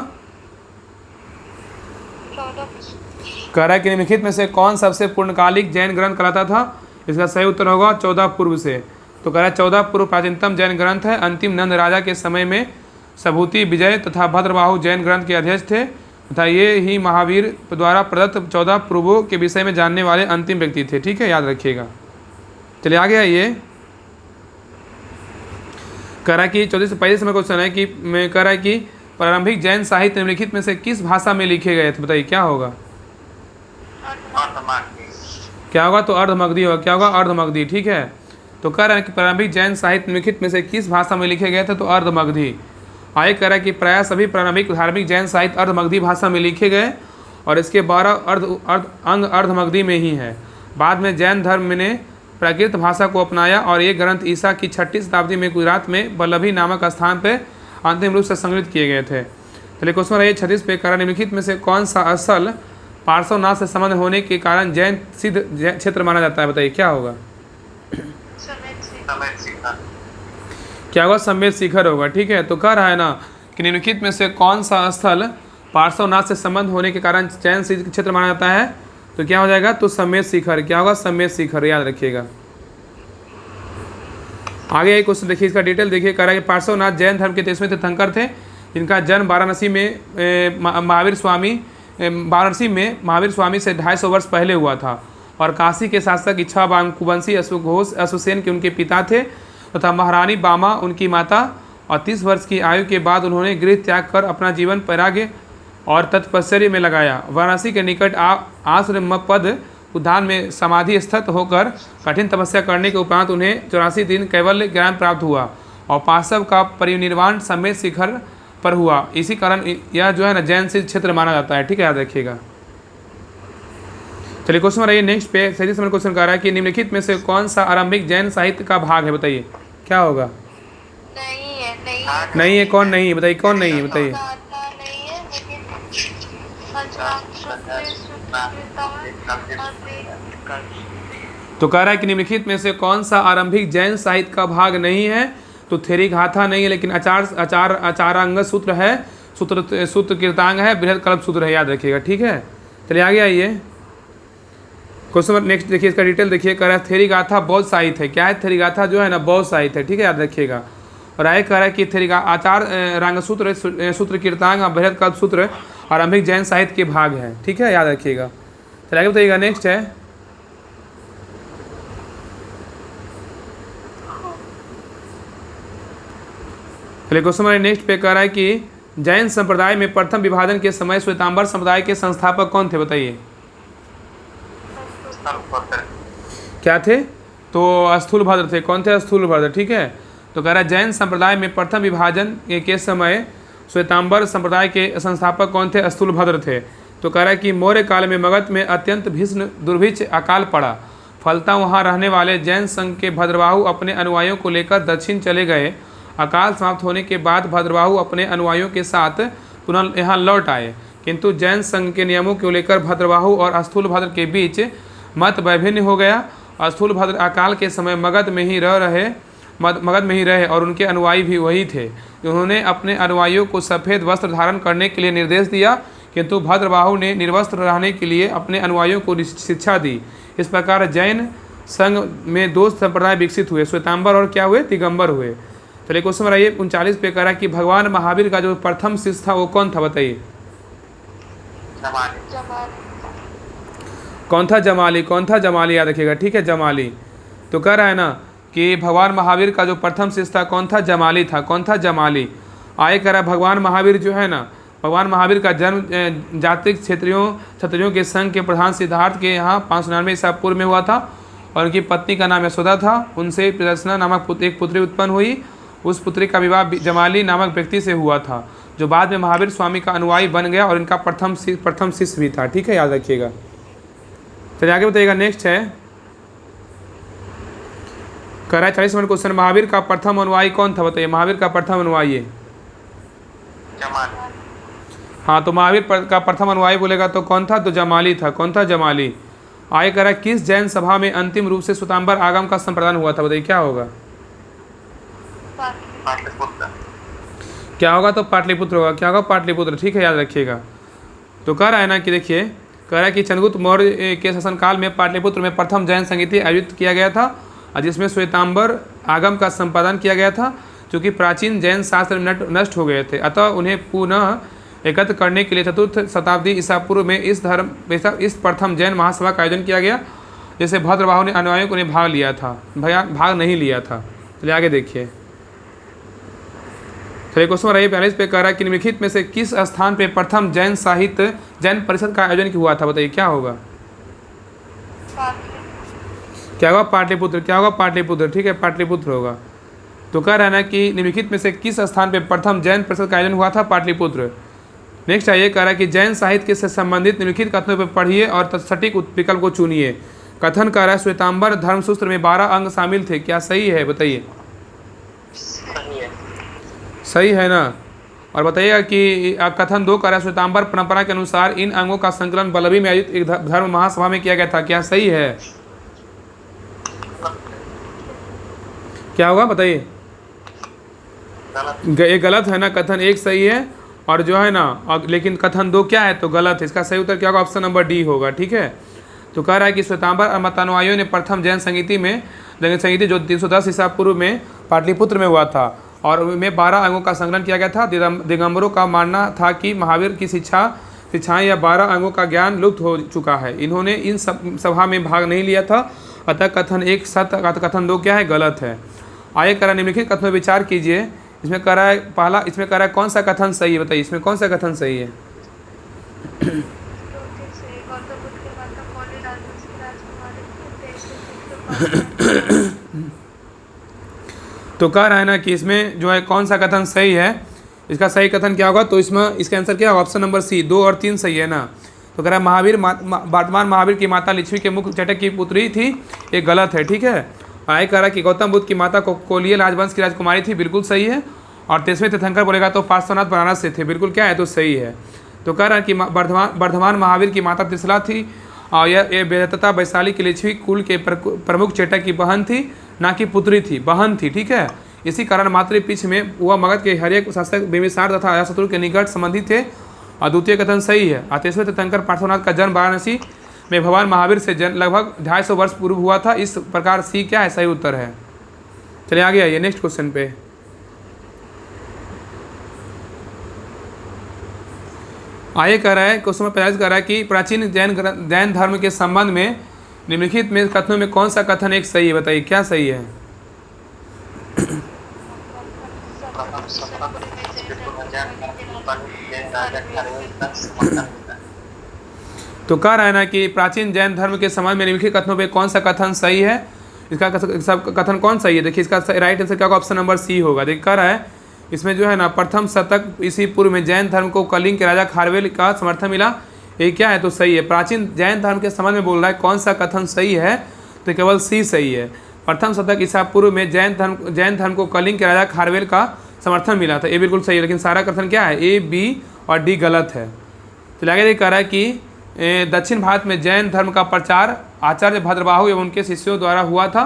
कह रहा है कि निम्नलिखित में से कौन सबसे पूर्णकालिक जैन ग्रंथ कहलाता था। इसका सही उत्तर होगा 14 पूर्व से। तो कह रहा है 14 पूर्व प्राचीनतम जैन ग्रंथ है। अंतिम नंद राजा के समय में सभूति, विजय तथा भद्रबाहु जैन ग्रंथ के अध्यक्ष थे तथा ये ही महावीर द्वारा प्रदत्त 14 पूर्वों के विषय में जानने वाले अंतिम व्यक्ति थे। ठीक है, याद रखिएगा। चलिए आगे आइए। कह रहा है कि 34 से 35 में क्वेश्चन है कि मैं कह रहा है कि प्रारंभिक जैन साहित्य निम्नलिखित में से किस भाषा में लिखे गए थे, बताइए क्या होगा। क्या होगा, तो अर्धमगधी होगा। क्या होगा, अर्धमगधी। ठीक है, तो कह रहा है कि प्रारंभिक जैन साहित्य निम्नलिखित में से किस भाषा में लिखे गए थे, तो अर्धमगधी। आगे कह रहा है कि प्रायः सभी प्रारंभिक धार्मिक जैन साहित्य अर्धमगधी भाषा में लिखे गए और इसके 12 अंग अर्धमगधी में ही है। बाद में जैन धर्म ने प्राकृत भाषा को अपनाया और ये ग्रंथ ईसा की 6ठी शताब्दी में गुजरात में वल्लभी नामक स्थान पर अंतिम रूप से संकलित किए गए थे। चलिए क्वेश्चन रहिए 36 पे, कह रहा निम्नलिखित में से कौन सा असल पार्श्वनाथ से संबंध होने के कारण जैन सिद्ध क्षेत्र माना जाता है, बताइए क्या होगा। क्या होगा, समेत शिखर होगा। ठीक है, तो कह रहा है ना कि निम्नलिखित में से कौन सा स्थल पार्श्वनाथ से संबंध होने के कारण जैन सिद्ध क्षेत्र माना जाता है, तो क्या हो जाएगा, तो समेत शिखर। क्या होगा, समेत शिखर, याद रखिएगा। आगे एक क्वेश्चन देखिए, इसका डिटेल देखिए। कह रहा है कि पार्श्वनाथ जैन धर्म के 23वें तीर्थंकर थे जिनका जन्म वाराणसी में महावीर स्वामी से 250 वर्ष पहले हुआ था और काशी के शासक इच्छावान कुवंशी अश्वघोष अश्वसेन के उनके पिता थे तथा महारानी बामा उनकी माता। और 30 वर्ष की आयु के बाद उन्होंने गृह त्याग कर अपना जीवन वैराग्य और तपस्या में लगाया। वाराणसी के निकट आश्रम पद उद्यान में समाधि स्थित होकर कठिन तपस्या करने के उपरांत उन्हें 84 दिन कैवल्य ज्ञान प्राप्त हुआ और पाशव का परिनिर्वाण समेत शिखर पर हुआ। इसी कारण यह जो है ना जैन सिद्ध क्षेत्र माना जाता है। ठीक है, याद रखिएगा। चलिए क्वेश्चन रहिए नेक्स्ट पे। 37 नंबर क्वेश्चन कह रहा है कि निम्नलिखित में से कौन सा आरंभिक जैन साहित्य का भाग है, बताइए क्या होगा। नहीं है, कौन नहीं है, बताइए कौन नहीं है, बताइए। तो कह रहा है कि निम्नलिखित में से कौन सा आरंभिक जैन साहित्य का भाग नहीं है, तो थेरी गाथा नहीं है, लेकिन अचारांग सूत्र है, सूत्र कीर्तांग है, बृहद कल्प सूत्र है, याद रखिएगा। ठीक है, चलिए आगे आइए। क्वेश्चन नेक्स्ट देखिए, इसका डिटेल देखिए। कह रहा है थेरी गाथा बौद्ध साहित्य है। क्या है, थेरी गाथा जो है ना बौद्ध साहित्य है। ठीक है, याद रखिएगा। और आगे कह रहा है कि थेरी आचार रांग सूत्र, सूत्र कीर्तांग और बृहद कल्प सूत्र आरंभिक जैन साहित्य के भाग है। ठीक है, याद रखिएगा। चलिए आगे बताइएगा। नेक्स्ट है चलिए क्वेश्चन नेक्स्ट पे कह रहा है कि जैन संप्रदाय में प्रथम विभाजन के समय श्वेतांबर संप्रदाय के संस्थापक कौन थे, बताइए क्या थे, तो स्थूलभद्र थे। कौन थे, स्थूलभद्र। ठीक है, तो कह रहा है जैन संप्रदाय में प्रथम विभाजन के समय श्वेतांबर संप्रदाय के संस्थापक कौन थे, स्थूलभद्र थे। तो कह रहा है कि मौर्य काल में मगध में अत्यंत भीषण दुर्भिक्ष अकाल पड़ा, फलता वहाँ रहने वाले जैन संघ के भद्रबाहु अपने अनुयायियों को लेकर दक्षिण चले गए। अकाल समाप्त होने के बाद भद्रबाहु अपने अनुयायियों के साथ पुनः यहाँ लौट आए, किंतु जैन संघ के नियमों को लेकर भद्रबाहु और स्थूलभद्र के बीच मत वैभिन्न हो गया। स्थूलभद्र अकाल के समय मगध में ही रहे और उनके अनुयायी भी वही थे। उन्होंने अपने अनुयायियों को सफ़ेद वस्त्र धारण करने के लिए निर्देश दिया, किंतु भद्रबाहु ने निर्वस्त्र रहने के लिए अपने अनुयायियों को शिक्षा दी। इस प्रकार जैन संघ में दो संप्रदाय विकसित हुए, श्वेतांबर और क्या हुए, दिगंबर हुए। चलिए क्वेश्चन नंबर 39 पे कह रहा है कि भगवान महावीर का जो प्रथम शिष्य था वो कौन था, बताइए कौन था, जमाली। कौन था, जमाली, याद रखिएगा। ठीक है, जमाली। तो कह रहा है ना कि भगवान महावीर का जो प्रथम शिष्य था कौन था, जमाली था। कौन था, जमाली। आगे कह रहा है भगवान महावीर जो है ना, भगवान महावीर का जन्म जातिक क्षत्रियों के संघ के प्रधान सिद्धार्थ के यहाँ 599 ईसा पूर्व में हुआ था और उनकी पत्नी का नाम यशोदा था। उनसे प्रदर्शना नामक एक पुत्री उत्पन्न हुई। उस पुत्री का विवाह जमाली नामक व्यक्ति से हुआ था, जो बाद में महावीर स्वामी का अनुयायी बन गया और इनका प्रथम शिष्य भी था। ठीक है, याद रखिएगा। चलिए आगे बताइएगा। नेक्स्ट है कह रहा है 40 नंबर क्वेश्चन, महावीर का प्रथम अनुयायी कौन था बताइए, महावीर का प्रथम अनुयायी। जमाली। हाँ, तो महावीर का प्रथम अनुयायी बोलेगा तो कौन था, तो जमाली था। कौन था, जमाली। आगे कह रहा है किस जैन सभा में अंतिम रूप से श्वेतांबर आगम का संप्रदान हुआ था बताइए, क्या होगा। पाटलिपुत्र। क्या होगा, तो पाटलिपुत्र होगा। क्या होगा, पाटलिपुत्र। ठीक है, याद रखिएगा। तो कह रहा है ना कि देखिए, कह रहा है कि चंद्रगुप्त मौर्य के शासनकाल में पाटलिपुत्र में प्रथम जैन संगीति आयोजित किया गया था, और जिसमें श्वेतांबर आगम का संपादन किया गया था, क्योंकि प्राचीन जैन शास्त्र नष्ट हो गए थे, अतः उन्हें पुनः एकत्र करने के लिए चतुर्थ शताब्दी ईसा पूर्व में इस प्रथम जैन महासभा का आयोजन किया गया, जैसे भद्रबाहु ने अनुयायियों ने भाग लिया था, भाग नहीं लिया था। चलिए आगे देखिए। चलिए क्वेश्चन रही 42 पे, कह रहा है कि निम्नलिखित में से किस स्थान पे प्रथम जैन साहित्य जैन परिषद का आयोजन हुआ था बताइए, क्या होगा। क्या होगा, पाटलिपुत्र। क्या होगा, पाटलिपुत्र। ठीक है, पाटलिपुत्र होगा। तो कह रहा है ना कि निम्नलिखित में से किस स्थान पे प्रथम जैन परिषद का आयोजन हुआ था, पाटलिपुत्र। नेक्स्ट है, ये कह रहा है कि जैन साहित्य से संबंधित निम्नलिखित कथनों पर पढ़िए और सटीक विकल्प को चुनिए। कथन कह रहा है श्वेतांबर धर्मसूत्र में 12 अंग शामिल थे, क्या सही है बताइए। सही है। सही है ना। और बताइएगा कि कथन 2 कह रहा है श्वेतांबर परंपरा के अनुसार इन अंगों का संकलन बल्लभी में आयोजित एक धर्म महासभा में किया गया था, क्या सही है। क्या होगा बताइए। ये गलत है ना, कथन 1 सही है और जो है ना, लेकिन कथन 2 क्या है, तो गलत है। इसका सही उत्तर क्या होगा, ऑप्शन नंबर डी होगा। ठीक है। तो कह रहा है कि श्वेतांबर और मतानुयायियों ने प्रथम जैन संगीति जो 310 ईसा पूर्व में पाटलिपुत्र में हुआ था, और में 12 अंगों का संकलन किया गया था। दिगंबरों का मानना था कि महावीर की शिक्षाएं या 12 अंगों का ज्ञान लुप्त हो चुका है। इन्होंने इन सभा में भाग नहीं लिया था, अतः कथन 1 सत्य, कथन 2 क्या है, गलत है। आगे कह रहा है निम्नलिखित कथनों विचार कीजिए। इसमें कह रहा है पहला, इसमें कह रहा है कौन सा कथन सही है बताइए, इसमें कौन सा कथन सही है। तो कह रहा है ना कि इसमें जो है कौन सा कथन सही है, इसका सही कथन क्या होगा, तो इसमें इसका आंसर क्या होगा, ऑप्शन नंबर सी, 2 और 3 सही है ना। तो कह रहा है महावीर वर्तमान महावीर की माता लिच्छवी के मुख्य चटक की पुत्री थी, ये गलत है। ठीक है। और आगे कह रहा है कि गौतम बुद्ध की माता कोलिय राजवंश की राजकुमारी थी, बिल्कुल सही है। और 23वें तीर्थंकर बोलेगा तो पार्श्वनाथ बनारस से थे, बिल्कुल क्या है, तो सही है। तो कह रहा है कि वर्धमान महावीर की माता त्रिशला थी, और यह बेहतता वैशाली की लिच्छवी कुल के प्रमुख चेटक की बहन थी, ना कि पुत्री थी, बहन थी। ठीक है। इसी कारण मातृपक्ष में वह मगध के हरेक शासक बिंबिसार तथा अजातशत्रु के निकट संबंधी थे, और द्वितीय कथन सही है। 23वें तीर्थंकर पार्श्वनाथ का जन्म वाराणसी में भगवान महावीर से लगभग 250 वर्ष पूर्व हुआ था। इस प्रकार सी क्या है, सही उत्तर है। चलिए आगे आइए नेक्स्ट क्वेश्चन पे। आगे कह रहा है क्वेश्चन में 45 कह रहा है कि प्राचीन जैन धर्म के संबंध में निम्नलिखित में कथनों में कौन सा कथन एक सही है बताइए, क्या सही है। तो कह रहा है ना कि प्राचीन जैन धर्म के संबंध में निम्नलिखित कथनों पे कौन सा कथन सही है, इसका कथन कौन सही है। देखिए इसका राइट आंसर क्या होगा, ऑप्शन नंबर सी होगा। देखिए कह रहा है इसमें जो है ना, प्रथम शतक ईसा पूर्व में जैन धर्म को कलिंग के राजा खारवेल का समर्थन मिला, ये क्या है, तो सही है। प्राचीन जैन धर्म के संबंध में बोल रहा है कौन सा कथन सही है, तो केवल सी सही है। प्रथम शतक ईसा पूर्व में जैन धर्म को कलिंग के राजा खारवेल का समर्थन मिला था, ये बिल्कुल सही है। लेकिन सारा कथन क्या है, ए, बी और डी गलत है। तो आगे कह रहा है कि दक्षिण भारत में जैन धर्म का प्रचार आचार्य भद्रबाहु एवं उनके शिष्यों द्वारा हुआ था,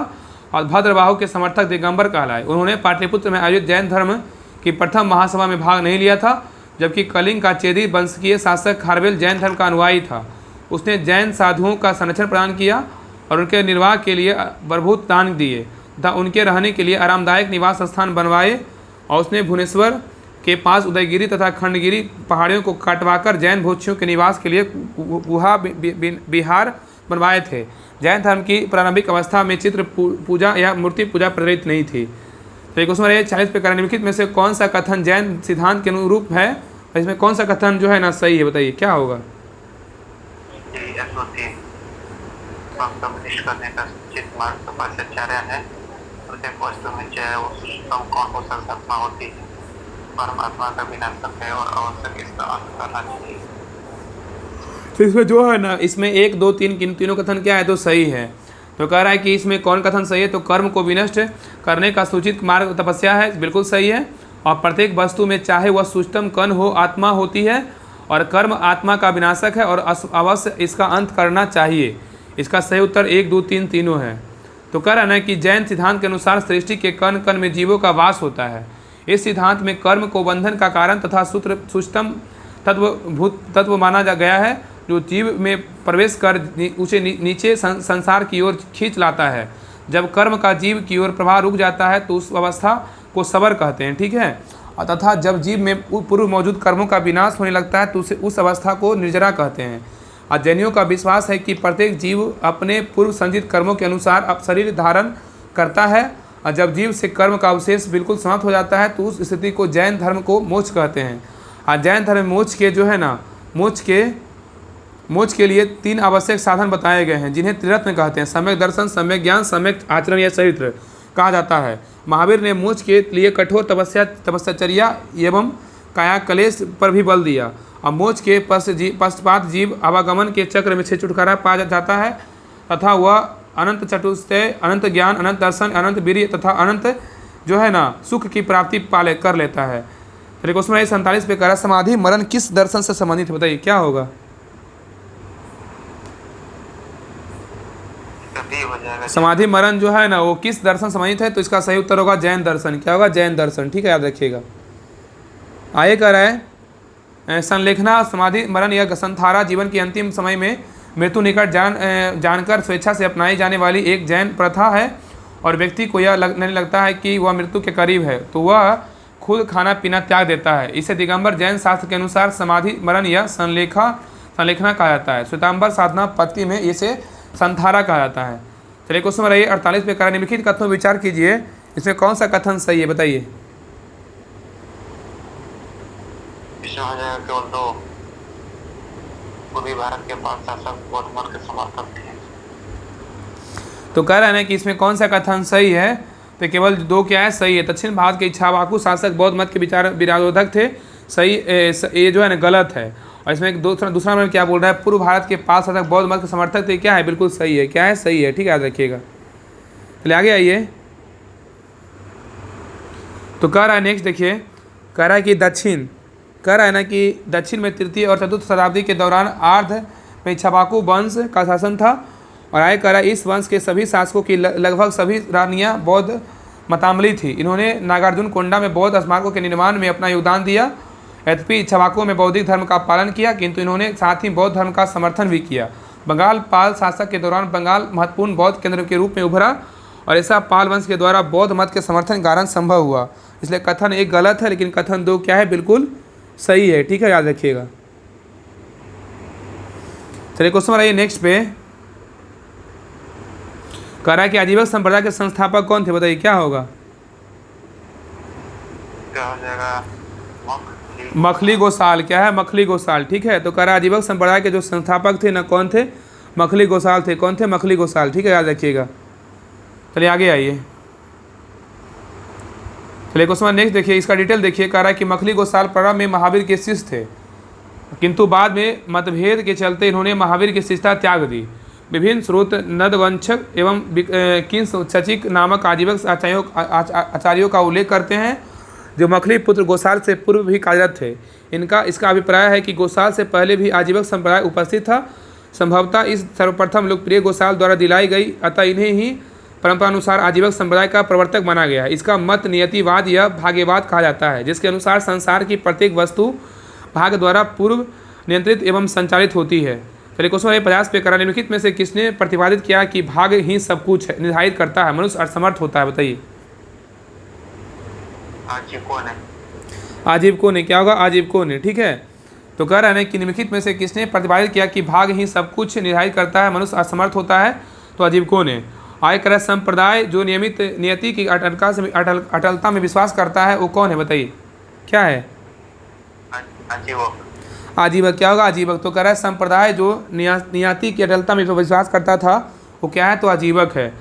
और भद्रबाहु के समर्थक दिगंबर कहलाए। उन्होंने पाटलिपुत्र में आयोजित जैन धर्म की प्रथम महासभा में भाग नहीं लिया था, जबकि कलिंग का चेदी वंशकीय शासक खारवेल जैन धर्म का अनुयायी था। उसने जैन साधुओं का संरक्षण प्रदान किया और उनके निर्वाह के लिए बरभूत दान दिए तथा उनके रहने के लिए आरामदायक निवास स्थान बनवाए, और उसने भुवनेश्वर के पास उदयगिरी तथा खंडगिरी पहाड़ियों को काटवाकर जैन भिक्षुओं के निवास के लिए गुहा विहार बनवाए थे। जैन धर्म की प्रारंभिक अवस्था में चित्र पूजा या मूर्ति पूजा प्रचलित नहीं थी। तो एक क्वेश्चन है 40 पे करें, निम्नलिखित में से कौन सा कथन जैन सिद्धांत के अनुरूप है, और इसमें कौन सा कथन जो है ना सही है, बताइए क्या होगा। परमात्मा का विनाशक है और आवश्यक इसका अंत करना चाहिए। तो इसमें जो है ना, इसमें 1, 2, 3 तीनों कथन क्या है, तो सही है। तो कह रहा है कि इसमें कौन कथन सही है, तो कर्म को विनष्ट करने का सूचित मार्ग तपस्या है, बिल्कुल सही है। और प्रत्येक वस्तु में चाहे वह सूक्ष्म कण हो आत्मा होती है, और कर्म आत्मा का विनाशक है और अवश्य इसका अंत करना चाहिए। इसका सही उत्तर 1, 2, 3 तीनों है। तो कह रहा है कि जैन सिद्धांत के अनुसार सृष्टि के कण कण में जीवों का वास होता है। इस सिद्धांत में कर्म को बंधन का कारण तथा सूक्ष्म तत्व माना गया है, जो जीव में प्रवेश कर उसे नीचे संसार की ओर खींच लाता है। जब कर्म का जीव की ओर प्रवाह रुक जाता है तो उस अवस्था को सबर कहते हैं, ठीक है। तथा जब जीव में पूर्व मौजूद कर्मों का विनाश होने लगता है तो उस अवस्था को निर्जरा कहते हैं। और जैनियों का विश्वास है कि प्रत्येक जीव अपने पूर्व संचित कर्मों के अनुसार अब शरीर धारण करता है, और जब जीव से कर्म का अवशेष बिल्कुल समाप्त हो जाता है तो उस स्थिति को जैन धर्म को मोक्ष कहते हैं। और जैन धर्म मोक्ष के जो है ना, मोक्ष के लिए 3 आवश्यक साधन बताए गए हैं, जिन्हें त्रिरत्न कहते हैं। सम्यक दर्शन, सम्यक ज्ञान, सम्यक आचरण या चरित्र कहा जाता है। महावीर ने मोक्ष के लिए कठोर तपस्या एवं काया कलेश पर भी बल दिया। और मोक्ष के पश्चात जीव आवागमन के चक्र में से छुटकारा पा जाता है तथा वह अनंत चतुष्टय, अनंत ज्ञान, अनंत दर्शन, अनंत वीर्य तथा अनंत जो है ना सुख की प्राप्ति कर लेता है। फिर क्वेश्चन 47 पे करा, समाधि मरण किस दर्शन से संबंधित है, बताइए क्या होगा। समाधि मरण जो है ना वो किस दर्शन संबंधित है, तो इसका सही उत्तर होगा जैन दर्शन। क्या होगा, जैन दर्शन, ठीक है, याद रखिएगा। आगे कह रहा है संलेखना समाधि मरण या संथारा जीवन के अंतिम समय में मृत्यु निकट जानकर स्वेच्छा से अपनाई जाने वाली एक जैन प्रथा है, और व्यक्ति को यह नहीं लगता है कि वह मृत्यु के करीब है तो वह खुद खाना पीना त्याग देता है। इसे दिगंबर जैन शास्त्र के अनुसार समाधि मरण या संलेखना कहा जाता है। श्वेतांबर साधना पत्ति में इसे संथारा कहा जाता है। चलिए क्वेश्चन नंबर 48 पे करा, निम्नलिखित कथनों विचार कीजिए, इसमें कौन सा कथन सही है, बताइए। केवल 2 पूर्वी भारत के 5 शासक बौद्ध मत के समर्थक थे। तो कह रहे हैं कि इसमें कौन सा कथन सही है, तो केवल 2 क्या है, सही है। दक्षिण भारत के इक्ष्वाकु शासक बौद्ध मत के विरोधक थे, सही ये जो है ना गलत है। और इसमें दूसरा नंबर क्या बोल रहा है, पूर्व भारत के 5 शासक बौद्ध मत के समर्थक थे, क्या है, बिल्कुल सही है। क्या है, सही है, ठीक है, याद रखिएगा। चलिए आगे आइए। तो कह रहा है नेक्स्ट देखिए, कह रहा है कि दक्षिण में 3री और 4th शताब्दी के दौरान आर्ध में इक्ष्वाकु वंश का शासन था। और आगे कह रहा है इस वंश के सभी शासकों की लगभग सभी रानियां बौद्ध मतामली थी। इन्होंने नागार्जुन कोंडा में बौद्ध स्मारकों के निर्माण में अपना योगदान दिया। यद्यपि इक्ष्वाकुओं में बौद्धिक धर्म का पालन किया, किंतु इन्होंने साथ ही बौद्ध धर्म का समर्थन भी किया। बंगाल पाल शासक के दौरान बंगाल महत्वपूर्ण बौद्ध केंद्र के रूप में उभरा, और ऐसा पाल वंश के द्वारा बौद्ध मत के समर्थन के कारण संभव हुआ। इसलिए कथन 1 गलत है, लेकिन कथन 2 क्या है, बिल्कुल सही है, ठीक है, याद रखिएगा। चलिए क्वेश्चन आइए नेक्स्ट पे, कह रहा है कि आजीवक संप्रदाय के संस्थापक कौन थे, बताइए क्या होगा। क्या हो जाएगा, मखली गोसाल। क्या है, मखली गोसाल, ठीक है। तो कह रहा है आजीवक संप्रदाय के जो संस्थापक थे ना कौन थे, मखली गोसाल थे। कौन थे, मखली गोसाल, ठीक है, याद रखिएगा। चलिए आगे आइए। चलिए क्वेश्चन नेक्स्ट देखिए, इसका डिटेल देखिए। कह रहा है कि मखली गोसाल प्रारंभ में महावीर के शिष्य थे, किंतु बाद में मतभेद के चलते इन्होंने महावीर की शिष्यता त्याग दी। विभिन्न स्रोत नदवंशक एवं किंस चचिक नामक आजीवक आचार्यों का उल्लेख करते हैं, जो मखली पुत्र गोसाल से पूर्व भी कार्यरत थे। इसका अभिप्राय है कि गोसाल से पहले भी आजीवक संप्रदाय उपस्थित था। संभवतः इस सर्वप्रथम लोकप्रिय गोसाल द्वारा दिलाई गई, अतः इन्हें ही परंपरानुसार आजीवक संप्रदाय का प्रवर्तक माना गया। इसका मत नियतिवाद या भाग्यवाद कहा जाता है, जिसके अनुसार संसार की प्रत्येक वस्तु भाग्य द्वारा पूर्व नियंत्रित एवं संचालित होती है। चलिए क्वेश्चन 50 पे करा, निम्नलिखित में से किसने प्रतिपादित किया कि भाग्य ही सब कुछ निर्धारित करता है, मनुष्य असमर्थ होता है, बताइए। आजीवकों ने। क्या होगा, आजीवकों ने, ठीक है। तो कह रहा है कि निम्नलिखित में से किसने प्रतिपादित किया कि भाग्य ही सब कुछ निर्धारित करता है, मनुष्य असमर्थ होता है, तो आजीवकों ने। आय कर संप्रदाय जो नियमित नियति की अटलता में विश्वास करता है वो कौन है, बताइए क्या है, आजीवक। क्या होगा, आजीवक। तो कह रहा है संप्रदाय जो नियति की अटलता में विश्वास करता था वो क्या है, तो आजीवक है।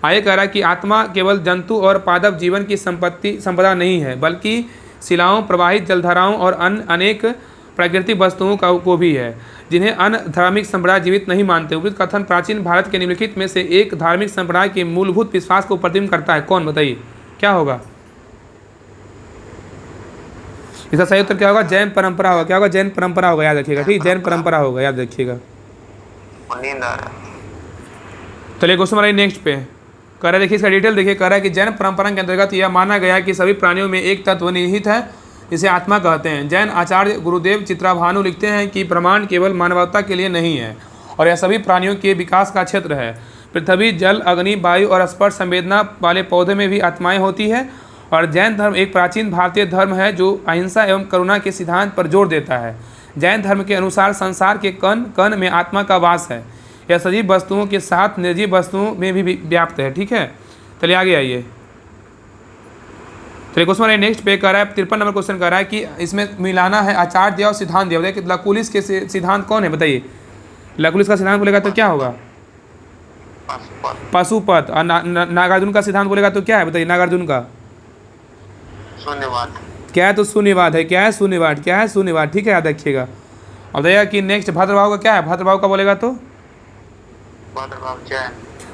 आगे कह रहा है कि आत्मा केवल जंतु और पादप जीवन की संपदा नहीं है, बल्कि शिलाओं, प्रवाहित जलधाराओं और अन्य अनेक प्राकृतिक वस्तुओं को भी है, जिन्हें अन्य धार्मिक संप्रदाय जीवित नहीं मानते। उपयुक्त कथन प्राचीन भारत के निम्नलिखित में से एक धार्मिक संप्रदाय के मूलभूत विश्वास को प्रतिबिंब करता है। कौन, बताइए क्या होगा? इसका सही उत्तर क्या होगा? जैन परंपरा होगा। क्या होगा? जैन परंपरा होगा, याद रखिएगा। ठीक, जैन परंपरा होगा, याद रखिएगा। नींद आ रहा है। चलिए क्वेश्चन हमारे नेक्स्ट पे कह रहा है, देखिए इसका डिटेल देखिए। कह रहा है कि जैन परंपरा के अंतर्गत यह माना गया है कि सभी प्राणियों में एक तत्व निहित है, जिसे आत्मा कहते हैं। जैन आचार्य गुरुदेव चित्राभानु लिखते हैं कि ब्रह्मांड केवल मानवता के लिए नहीं है, और यह सभी प्राणियों के विकास का क्षेत्र है। पृथ्वी, जल, अग्नि, वायु और स्पर्श संवेदना वाले पौधे में भी आत्माएं होती है। और जैन धर्म एक प्राचीन भारतीय धर्म है जो अहिंसा एवं करुणा के सिद्धांत पर जोर देता है। जैन धर्म के अनुसार संसार के कण कण में आत्मा का वास है। यह सजीव वस्तुओं के साथ निर्जीव वस्तुओं में भी व्याप्त है। ठीक है, चलिए आगे आइए। चलिए क्वेश्चन नेक्स्ट पे कर रहा है, 53 नंबर क्वेश्चन कर रहा है कि इसमें मिलाना है आचार्य दिया और सिद्धांत दिया। बताइए कि लकुलिस के सिद्धांत कौन है? बताइए लकुलिस का सिद्धांत बोलेगा तो क्या होगा? पशुपत। और नागार्जुन का सिद्धांत बोलेगा तो क्या है? बताइए नागार्जुन का शून्यवाद। क्या है? तो शून्यवाद है। क्या है? शून्यवाद। क्या है? शून्यवाद। ठीक है, याद रखिएगा। और बताइएगा कि नेक्स्ट भद्रभाव का क्या है? भद्रभाव का बोलेगा तो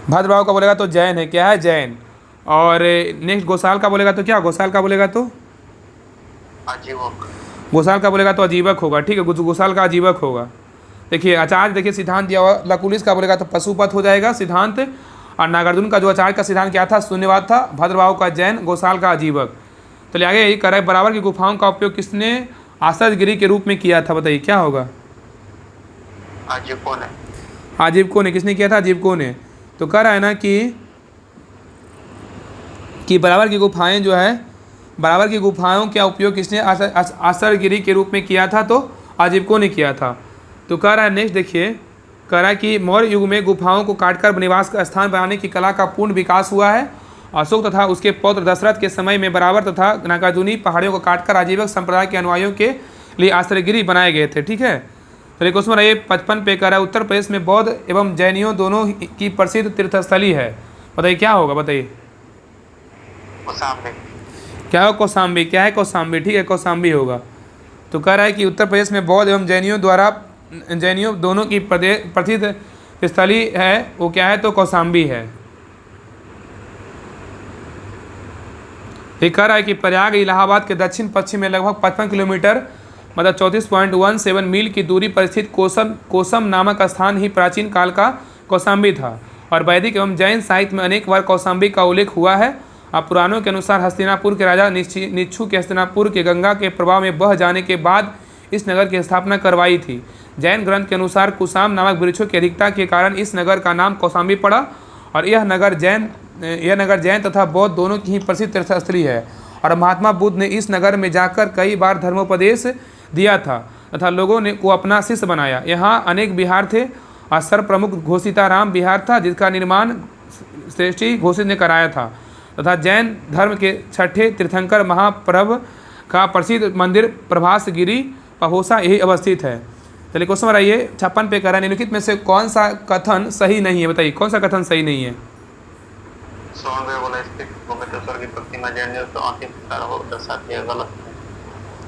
भद्रभाव का बोलेगा तो जैन है। क्या है? जैन। और नेक्स्ट गोसाल का बोलेगा तो क्या? गोसाल का बोलेगा तो आजीवक। गोसाल का बोलेगा तो अजीवक होगा। ठीक है, गोसाल का अजीवक होगा। देखिए आचार्य, देखिए सिद्धांत दिया हुआ, लकुलिस का बोलेगा तो पशुपत हो जाएगा सिद्धांत। और नागार्जुन का जो आचार्य का सिद्धांत क्या था? शून्यवाद था। भद्रभाव का जैन, गोसाल का अजीवक। तो आगे यही कर रहा है, बराबर की गुफाओं का उपयोग किसने आश्चर्यगिरी के रूप में किया था? बताइए क्या होगा? आजीवकों ने। आजीवकों ने। किसने किया था? आजीवकों ने। तो कह रहा है ना कि बराबर की गुफाएं जो है, बराबर की गुफाओं का उपयोग किसने आश्चर्यगिरी के रूप में किया था? तो आजीवकों ने किया था। तो कह रहा है नेक्स्ट देखिए, कह रहा है कि मौर्य युग में गुफाओं को काटकर निवास का स्थान बनाने की कला का पूर्ण विकास हुआ है। अशोक तथा उसके पौत्र दशरथ के समय में बराबर तथा नागार्जुनी पहाड़ियों को काटकर आजीवक संप्रदाय के अनुयायियों के लिए आश्चर्यगिरी बनाए गए थे। ठीक है, तो क्वेश्चन नंबर 55 पे कह रहा है, उत्तर प्रदेश में बौद्ध एवं जैनियों दोनों की प्रसिद्ध तीर्थस्थली है। बताइए क्या होगा? बताइए कौशाम्बी। क्या हो? कौशाम्बी। क्या है? कौशाम्बी। ठीक है, कौशाम्बी होगा। तो कह रहा है कि उत्तर प्रदेश में बौद्ध एवं जैनियों दोनों की प्रसिद्ध स्थली है, वो क्या है? तो कौशाम्बी है। ये कह रहा है कि प्रयाग इलाहाबाद के दक्षिण पश्चिम में लगभग 55 किलोमीटर मतलब 34.17 मील की दूरी पर स्थित कोसम नामक स्थान ही प्राचीन काल का कौशाम्बी था। और वैदिक एवं जैन साहित्य में अनेक बार कौशाम्बी का उल्लेख हुआ है। अब पुराणों के अनुसार हस्तिनापुर के राजा निच्छु के हस्तिनापुर के गंगा के प्रवाह में बह जाने के बाद इस नगर की स्थापना करवाई थी। जैन ग्रंथ के अनुसार कुसाम नामक वृक्षों की अधिकता के कारण इस नगर का नाम कौशाम्बी पड़ा। और यह नगर जैन तथा बौद्ध दोनों की ही प्रसिद्ध तीर्थस्थली है। और महात्मा बुद्ध ने इस नगर में जाकर कई बार धर्मोपदेश दिया था तथा लोगों ने को अपना शिष्य बनाया। यहाँ अनेक विहार थे और सर्वप्रमुख घोषिताराम विहार था, जिसका निर्माण श्रेष्ठी घोषित ने कराया था। तथा जैन धर्म के छठे तीर्थंकर महाप्रभ का प्रसिद्ध मंदिर प्रभास गिरी पहोसा यही अवस्थित है। चलिए क्वेश्चन आइए 56 पे कह रहा है, निम्नलिखित में से कौन सा कथन सही नहीं है? बताइए कौन सा कथन सही नहीं है? स्थित गोमेश्वर की प्रतिमा जैनियों तो अंतिम दर्शाती है, गलत है।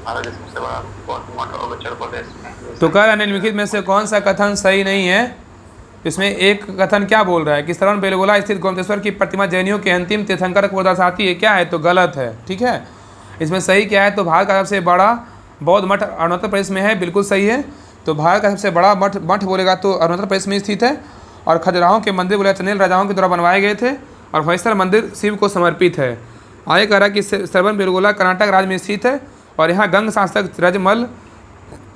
भारत के सबसे बड़ा बौद्ध मठ उत्तर प्रदेश में। तो कह रहा है निम्नलिखित में से कौन सा कथन सही नहीं है? इसमें एक कथन क्या बोल रहा है कि श्रवण बेलगोला स्थित गोमतेश्वर की प्रतिमा जैनियों के अंतिम तीर्थंकर को दर्शाती है। क्या है? तो गलत है। ठीक है, इसमें सही क्या है? तो भारत का सबसे बड़ा बौद्ध मठ अरुणाचल प्रदेश में है। बिल्कुल सही है। तो भारत का सबसे बड़ा मठ बोलेगा तो अरुणाचल प्रदेश में स्थित है। और खजुराहों के मंदिर बोलेगा चंदेल राजाओं के द्वारा बनवाए गए थे। और होयसर मंदिर शिव को समर्पित है। आगे कह रहा है कि श्रवण बेलगोला कर्नाटक राज्य में स्थित है। और यहाँ गंग शासक रजमल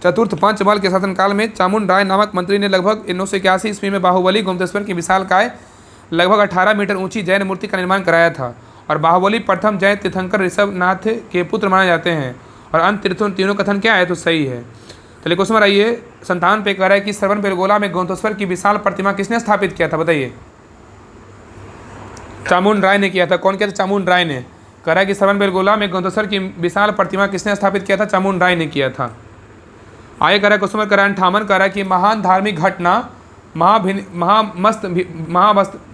चतुर्थ पंचमल के शासनकाल में चामुंड राय नामक मंत्री ने लगभग 981 ईस्वी में बाहुबली गोमतेश्वर की विशालकाय लगभग 18 मीटर ऊंची जैन मूर्ति का निर्माण कराया था। और बाहुबली प्रथम जैन तीर्थंकर ऋषभनाथ के पुत्र माने जाते हैं। और अन्य तीनों कथन क्या है? तो सही है। चलिए क्वेश्चन आइए 57 पे कह रहा है कि श्रवण बेलगोला में गोमतेश्वर की विशाल प्रतिमा किसने स्थापित किया था? बताइए। चामुंड राय ने किया था। कौन किया था? चामुंड राय ने। कह रहा है कि श्रवण बेलगोला में गोमतेश्वर की विशाल प्रतिमा किसने स्थापित किया था? चामुंड राय ने किया था। आगे कह रहा है क्वेश्चन नंबर 58 कह रहा है कि महान धार्मिक घटना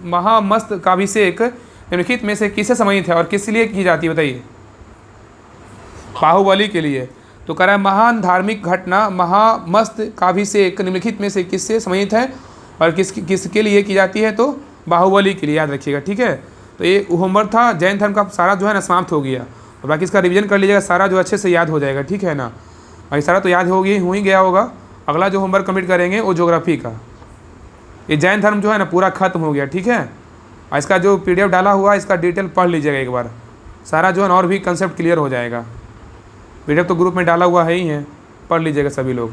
महामस्त का अभिषेक निम्नलिखित में से किसे संबंधित है और किस लिए की जाती है? बताइए। बाहुबली के लिए। तो कह रहा है महान धार्मिक घटना महामस्त काव्य से निम्नलिखित में से किससे संबंधित है और किसके लिए की जाती है, तो बाहुबली के लिए, याद रखिएगा, ठीक है। तो ये होमवर्क था जैन धर्म का, सारा जो है ना समाप्त हो गया, और बाकी इसका रिवीजन कर लीजिएगा, सारा जो अच्छे से याद हो जाएगा, ठीक है ना। और सारा तो याद हो ही गया होगा। अगला जो होमवर्क कंप्लीट करेंगे वो ज्योग्राफी का। ये जैन धर्म जो है ना पूरा खत्म हो गया, ठीक है। और इसका जो PDF डाला हुआ है इसका डिटेल पढ़ लीजिएगा एक बार, सारा जो है ना और भी कंसेप्ट क्लियर हो जाएगा। PDF तो ग्रुप में डाला हुआ है ही है, पढ़ लीजिएगा सभी लोग।